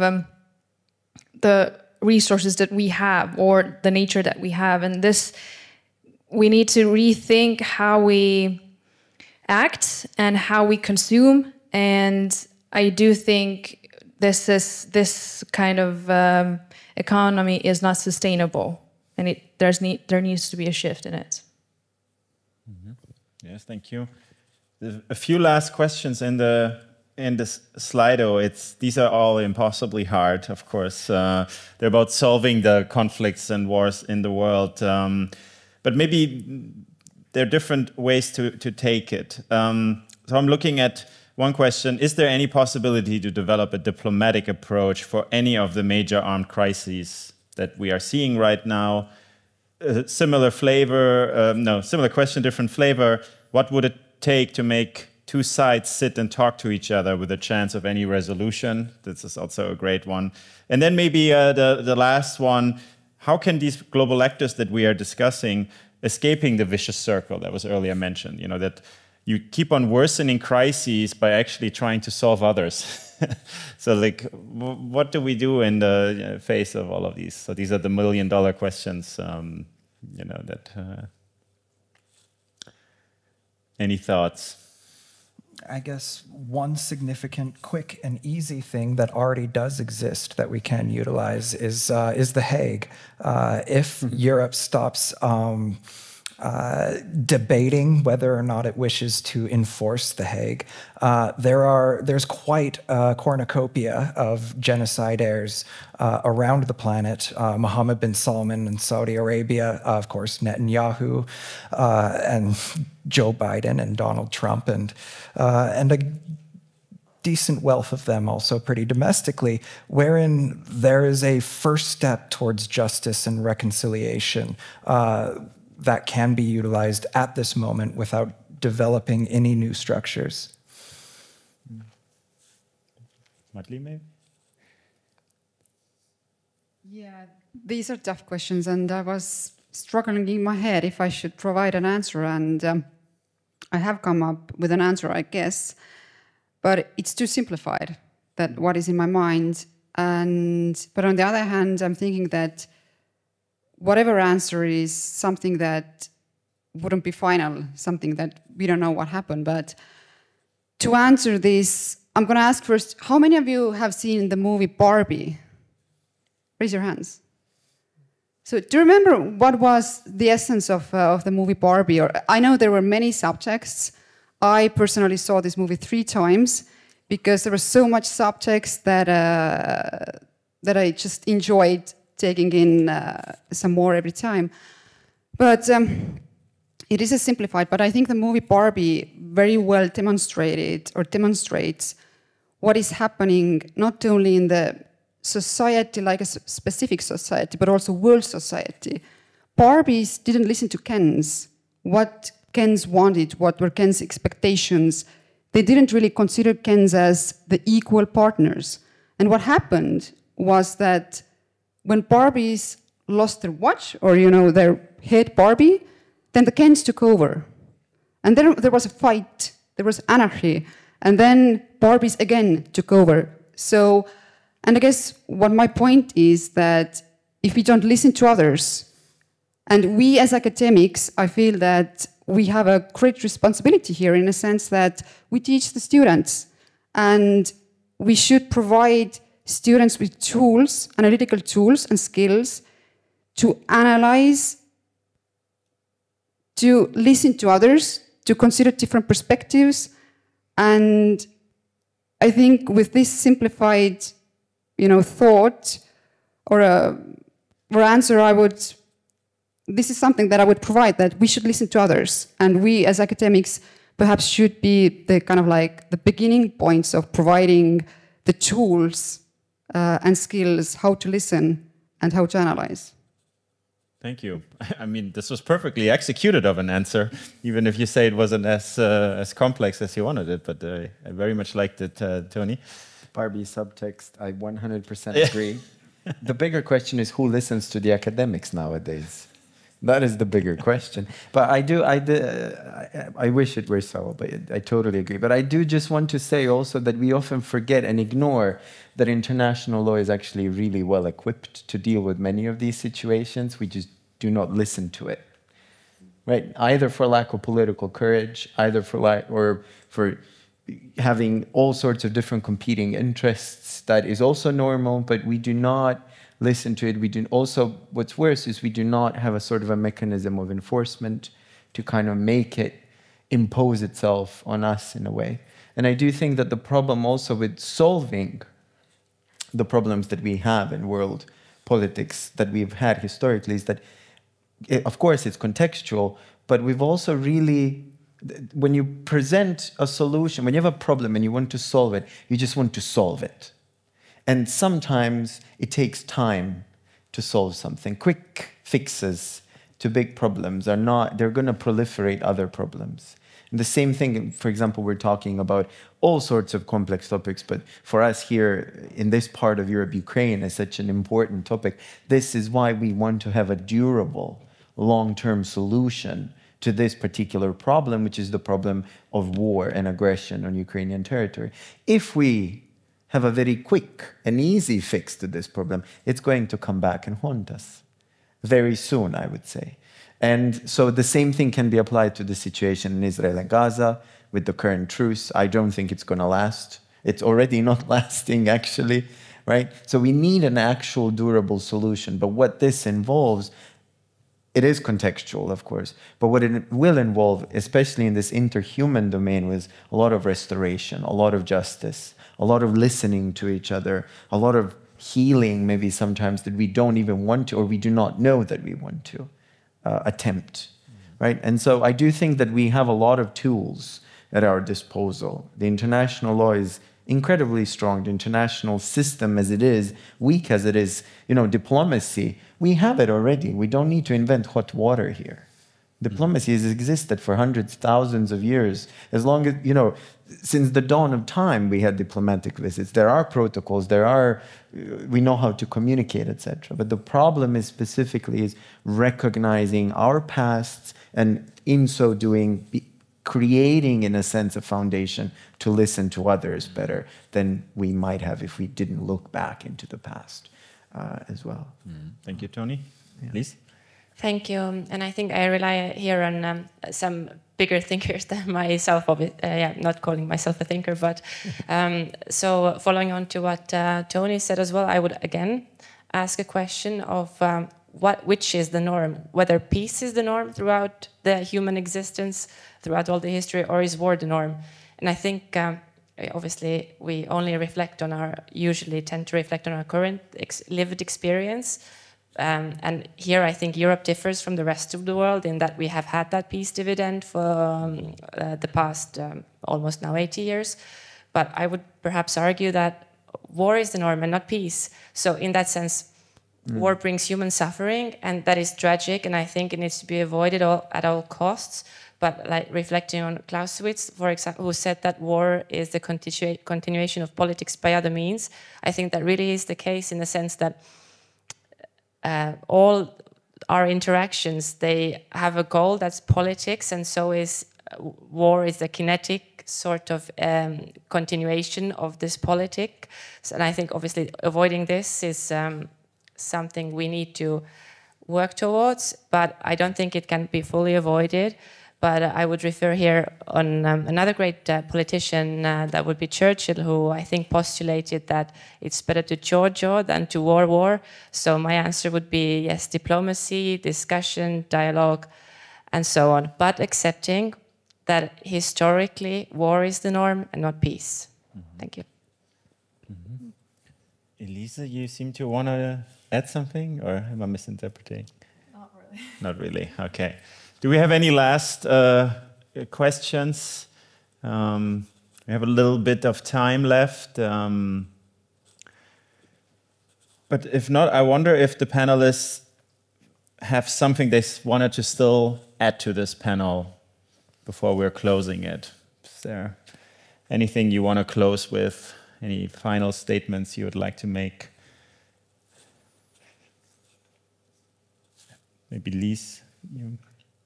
the resources that we have or the nature that we have. And this, we need to rethink how we act and how we consume. And I do think this kind of economy is not sustainable, and there needs to be a shift in it. Yes, thank you. A few last questions in this Slido. These are all impossibly hard, of course. They're about solving the conflicts and wars in the world, but maybe there are different ways to take it. So I'm looking at one question: is there any possibility to develop a diplomatic approach for any of the major armed crises that we are seeing right now? Similar flavor, similar question, different flavor. What would it take to make two sides sit and talk to each other with a chance of any resolution? This is also a great one. And then maybe the last one: how can these global actors that we are discussing escaping the vicious circle that was earlier mentioned? You know, that you keep on worsening crises by actually trying to solve others. So, like, what do we do in the face of all of these? So these are the million-dollar questions. You know, that. Any thoughts? I guess one significant, quick, and easy thing that already does exist that we can utilize is The Hague. If Europe stops debating whether or not it wishes to enforce The Hague, there's quite a cornucopia of genocidaires around the planet. Mohammed bin Salman in Saudi Arabia, of course, Netanyahu, and Joe Biden and Donald Trump, and a decent wealth of them also pretty domestically, wherein there is a first step towards justice and reconciliation that can be utilized at this moment without developing any new structures. Madeleine, maybe? Yeah, these are tough questions, and I was struggling in my head if I should provide an answer, and I have come up with an answer, I guess, but it's too simplified, that what is in my mind. But on the other hand, I'm thinking that whatever answer is something that wouldn't be final, something that we don't know what happened. But to answer this, I'm going to ask first, how many of you have seen the movie Barbie? Raise your hands. So do you remember what was the essence of the movie Barbie? Or I know there were many subtexts. I personally saw this movie 3 times because there was so much subtext that I just enjoyed taking in some more every time. But it is a simplified, but I think the movie Barbie very well demonstrates what is happening not only in the society, like a specific society, but also world society. Barbies didn't listen to Kens, what Kens wanted, what were Kens' expectations. They didn't really consider Kens as the equal partners. And what happened was that when Barbies lost their watch, or their head Barbie, then the Kens took over. And then there was a fight, there was anarchy, and then Barbies again took over. So, and I guess what my point is that if we don't listen to others, and we as academics, I feel that we have a great responsibility here in a sense that we teach the students, and we should provide students with tools, analytical tools and skills to analyze, to listen to others, to consider different perspectives. And I think with this simplified, thought or for answer, this is something that I would provide, that we should listen to others. And we as academics perhaps should be the kind of like the beginning points of providing the tools and skills how to listen and how to analyze. Thank you. I mean, this was perfectly executed of an answer, even if you say it wasn't as complex as you wanted it, but I very much liked it, Tony. Barbie subtext, I 100% agree. The bigger question is who listens to the academics nowadays? That is the bigger question. But I wish it were so, but I totally agree. But I do just want to say also that we often forget and ignore that international law is actually really well equipped to deal with many of these situations. We just do not listen to it, right? Either for lack of political courage, either for having all sorts of different competing interests. That is also normal, but we do not listen to it. We do also, what's worse is we do not have a sort of a mechanism of enforcement to kind of make it impose itself on us in a way. And I do think that the problem also with solving the problems that we have in world politics that we've had historically is that, of course, it's contextual, but we've also really, when you present a solution, when you have a problem and you want to solve it, you just want to solve it. And sometimes it takes time to solve something. Quick fixes to big problems are not, they're going to proliferate other problems. And the same thing, for example, we're talking about all sorts of complex topics, but for us here in this part of Europe, Ukraine is such an important topic. This is why we want to have a durable, long-term solution to this particular problem, which is the problem of war and aggression on Ukrainian territory. If we have a very quick and easy fix to this problem, it's going to come back and haunt us very soon, I would say. And so the same thing can be applied to the situation in Israel and Gaza with the current truce. I don't think it's going to last. It's already not lasting, actually, right? So we need an actual durable solution. But what this involves, it is contextual, of course, but what it will involve, especially in this interhuman domain, was a lot of restoration, a lot of justice, a lot of listening to each other, a lot of healing maybe sometimes that we don't even want to, or we do not know that we want to attempt, right? And so I do think that we have a lot of tools at our disposal. The international law is incredibly strong. The international system as it is, weak as it is, diplomacy, we have it already. We don't need to invent hot water here. Diplomacy has existed for hundreds, thousands of years. As long as, since the dawn of time, we had diplomatic visits. There are protocols, we know how to communicate, etc. But the problem is specifically recognizing our pasts and in so doing, creating, in a sense, a foundation to listen to others better than we might have if we didn't look back into the past as well. Thank you, Tony. Yeah. Please. Thank you. And I think I rely here on some bigger thinkers than myself, not calling myself a thinker, but so following on to what Tony said as well, I would again ask a question of which is the norm, whether peace is the norm throughout the human existence, throughout all the history, or is war the norm? And I think obviously we only usually tend to reflect on our current lived experience. And here I think Europe differs from the rest of the world in that we have had that peace dividend for the past almost now 80 years. But I would perhaps argue that war is the norm and not peace. So in that sense, war brings human suffering, and that is tragic, and I think it needs to be avoided at all costs. But like reflecting on Clausewitz, for example, who said that war is the continuation of politics by other means, I think that really is the case in the sense that all our interactions, they have a goal that's politics, and so is war is the kinetic sort of continuation of this politic. So, and I think obviously avoiding this is something we need to work towards, but I don't think it can be fully avoided. But I would refer here on another great politician, that would be Churchill, who I think postulated that it's better to jaw than to war. So my answer would be yes, diplomacy, discussion, dialogue, and so on. But accepting that historically war is the norm and not peace. Thank you. Elisa, you seem to want to add something, or am I misinterpreting? Not really. Not really. Okay. Do we have any last questions? We have a little bit of time left. But if not, I wonder if the panelists have something they wanted to still add to this panel before we're closing it. Is there anything you want to close with? Any final statements you would like to make? Maybe Lise?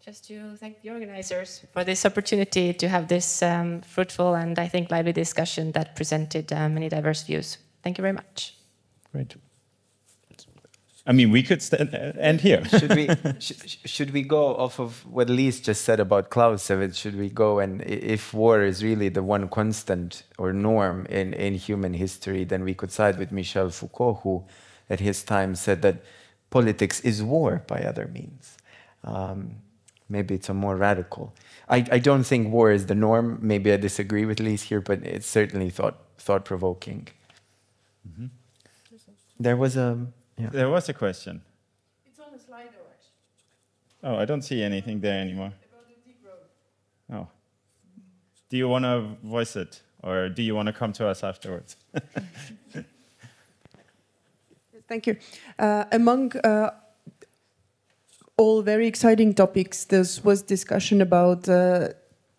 Just to thank the organizers for this opportunity to have this fruitful and I think lively discussion that presented many diverse views. Thank you very much. Great. I mean, we could end here. Should we go off of what Lise just said about Clausewitz? Should we go and if war is really the one constant or norm in human history, then we could side with Michel Foucault, who at his time said that politics is war by other means. Maybe it's a more radical. I don't think war is the norm. Maybe I disagree with Lise here, but it's certainly thought-provoking. Mm-hmm. There was a... Yeah. There was a question. It's on the slide, actually. Oh, I don't see anything there anymore. About the degrowth. Oh. Do you want to voice it, or do you want to come to us afterwards? Thank you. Among all very exciting topics, there was discussion about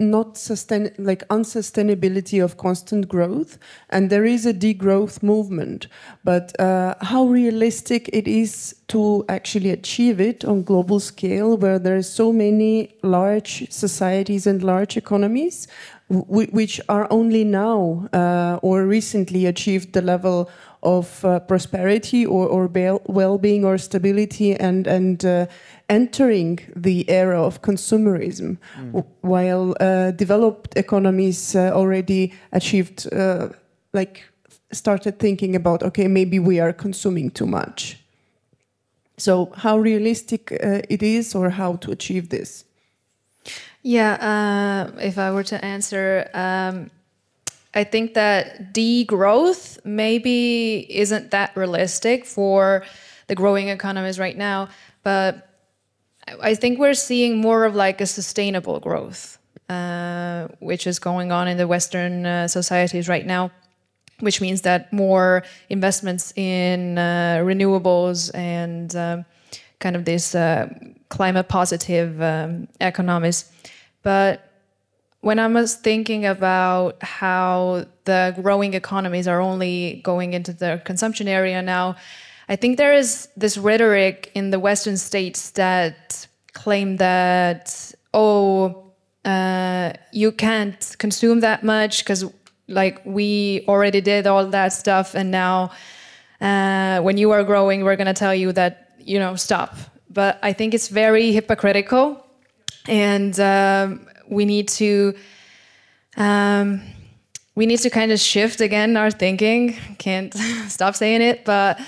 unsustainability of constant growth, and there is a degrowth movement, but how realistic it is to actually achieve it on global scale, where there are so many large societies and large economies which are only now or recently achieved the level of prosperity or well-being or stability and entering the era of consumerism, while developed economies already achieved, started thinking about, okay, maybe we are consuming too much. So how realistic it is, or how to achieve this? Yeah, if I were to answer, I think that degrowth maybe isn't that realistic for the growing economies right now, but I think we're seeing more of like a sustainable growth, which is going on in the Western societies right now, which means that more investments in renewables and kind of this climate positive economies. But when I was thinking about how the growing economies are only going into the consumption area now, I think there is this rhetoric in the Western states that claim that, you can't consume that much because we already did all that stuff, and now when you are growing, we're going to tell you that, stop. But I think it's very hypocritical, and we need to kind of shift again our thinking. Can't stop saying it, but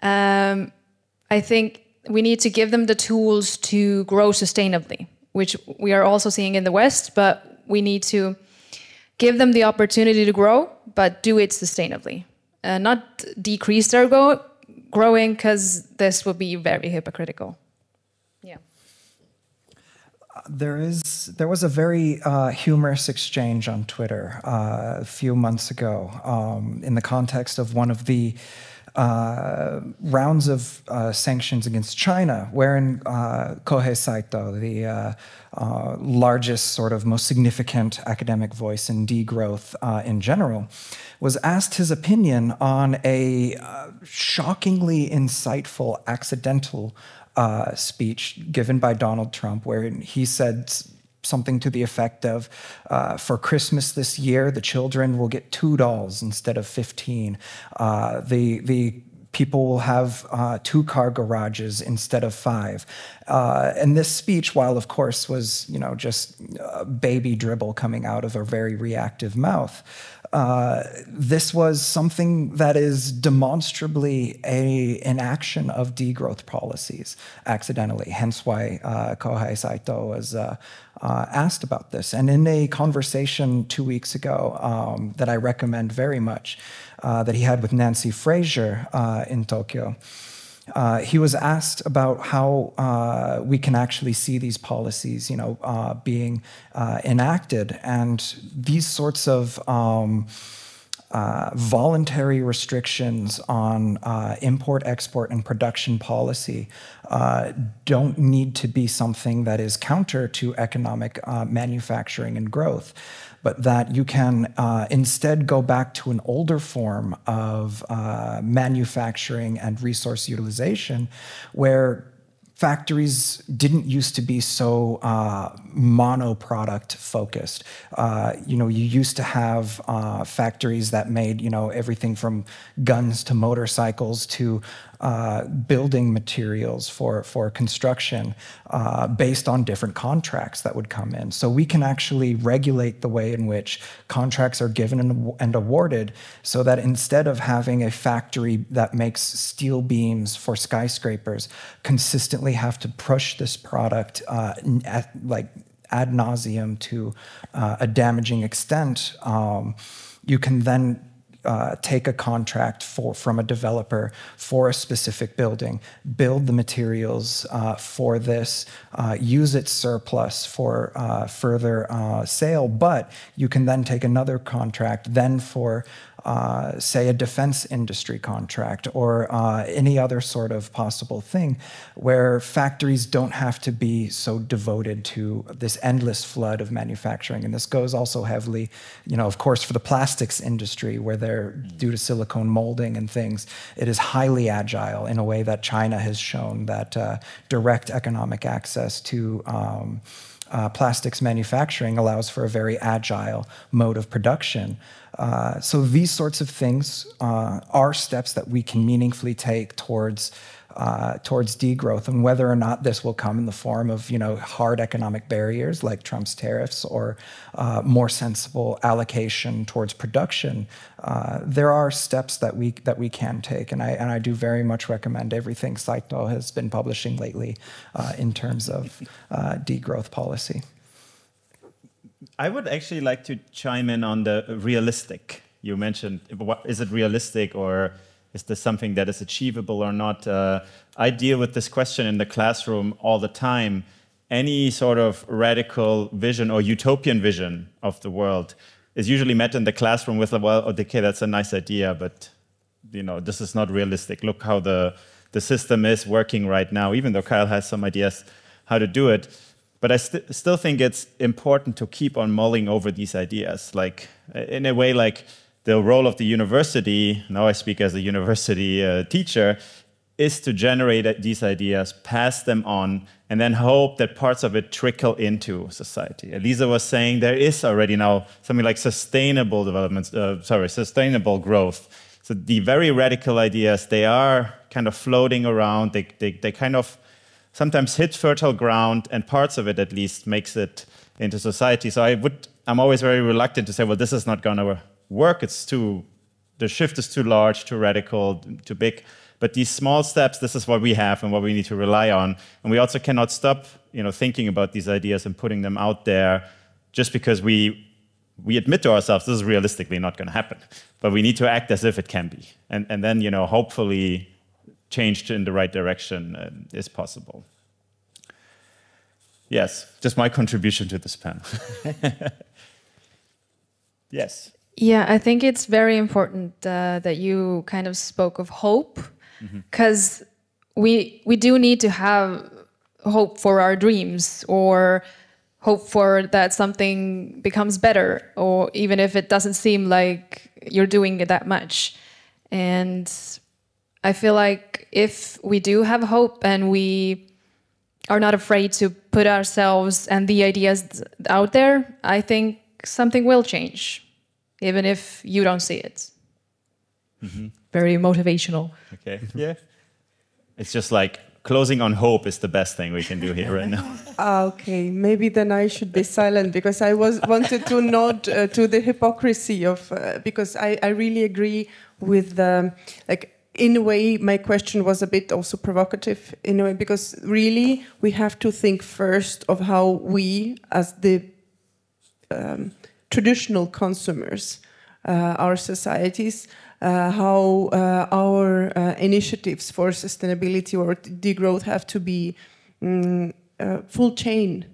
I think we need to give them the tools to grow sustainably, which we are also seeing in the West, but we need to give them the opportunity to grow, but do it sustainably. Not decrease their growing, because this would be very hypocritical. Yeah. There was a very humorous exchange on Twitter a few months ago in the context of one of the rounds of sanctions against China, wherein Kohei Saito, the largest, sort of most significant academic voice in degrowth in general, was asked his opinion on a shockingly insightful accidental speech given by Donald Trump, where he said something to the effect of, for Christmas this year, the children will get 2 dolls instead of 15. The people will have 2 car garages instead of 5. And this speech, while of course was, just baby dribble coming out of a very reactive mouth, this was something that is demonstrably an action of degrowth policies accidentally, hence why Kohei Saito was asked about this. And in a conversation 2 weeks ago that I recommend very much, that he had with Nancy Fraser in Tokyo, he was asked about how we can actually see these policies, being enacted, and these sorts of voluntary restrictions on import, export, and production policy don't need to be something that is counter to economic manufacturing and growth, but that you can instead go back to an older form of manufacturing and resource utilization, where factories didn't used to be so mono-product focused. You used to have factories that made, everything from guns to motorcycles to building materials for construction based on different contracts that would come in. So we can actually regulate the way in which contracts are given and awarded, so that instead of having a factory that makes steel beams for skyscrapers consistently have to push this product ad nauseum to a damaging extent, you can then take a contract from a developer for a specific building, build the materials for this, use its surplus for further sale, but you can then take another contract then for say a defense industry contract or any other sort of possible thing, where factories don't have to be so devoted to this endless flood of manufacturing. And this goes also heavily, of course, for the plastics industry, where they're, due to silicone molding and things, it is highly agile in a way that China has shown that direct economic access to plastics manufacturing allows for a very agile mode of production. So these sorts of things are steps that we can meaningfully take towards degrowth, and whether or not this will come in the form of hard economic barriers like Trump's tariffs or more sensible allocation towards production, there are steps that we can take, and I do very much recommend everything Saito has been publishing lately in terms of degrowth policy. I would actually like to chime in on the realistic. You mentioned, is it realistic, or is this something that is achievable or not? I deal with this question in the classroom all the time. Any sort of radical vision or utopian vision of the world is usually met in the classroom with, well, okay, that's a nice idea, but this is not realistic. Look how the system is working right now, even though Kyle has some ideas how to do it. But I still think it's important to keep on mulling over these ideas. Like, in a way, like the role of the university, now I speak as a university teacher, is to generate these ideas, pass them on, and then hope that parts of it trickle into society. Elisa was saying there is already now something like sustainable development, sustainable growth. So the very radical ideas, they are kind of floating around. They kind of sometimes hit fertile ground, and parts of it at least makes it into society. So I'm always very reluctant to say, well, this is not going to work. The shift is too large, too radical, too big. But these small steps, this is what we have and what we need to rely on. And we also cannot stop, thinking about these ideas and putting them out there just because we admit to ourselves this is realistically not going to happen. But we need to act as if it can be. And then, hopefully change in the right direction is possible. Yes, just my contribution to this panel. Yes. Yeah, I think it's very important that you kind of spoke of hope, because we do need to have hope for our dreams, or hope for that something becomes better, or even if it doesn't seem like you're doing it that much. And I feel like if we do have hope and we are not afraid to put ourselves and the ideas out there, I think something will change, even if you don't see it. Very motivational. Okay. Yeah. It's just like closing on hope is the best thing we can do here right now. Okay, maybe then I should be silent, because I wanted to nod to the hypocrisy of, because I really agree with in a way, my question was a bit also provocative, in a way, because really we have to think first of how we, as the traditional consumers, our societies, how our initiatives for sustainability or degrowth have to be full chain.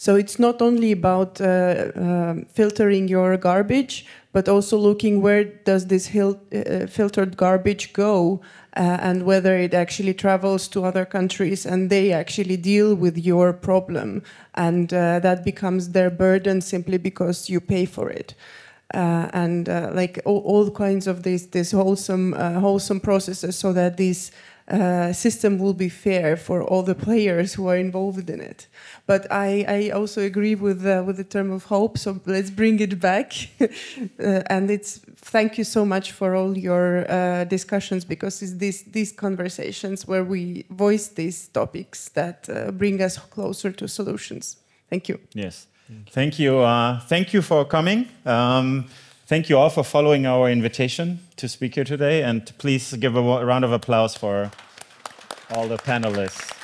So it's not only about filtering your garbage, but also looking where does this filtered garbage go, and whether it actually travels to other countries and they actually deal with your problem, and that becomes their burden simply because you pay for it. Like all kinds of these wholesome processes, so that this system will be fair for all the players who are involved in it. But I also agree with the term of hope, so let's bring it back. And thank you so much for all your discussions, because it's these conversations where we voice these topics that bring us closer to solutions. Thank you. Yes, thank you. Thank you for coming. Thank you all for following our invitation to speak here today, and please give a round of applause for all the panelists.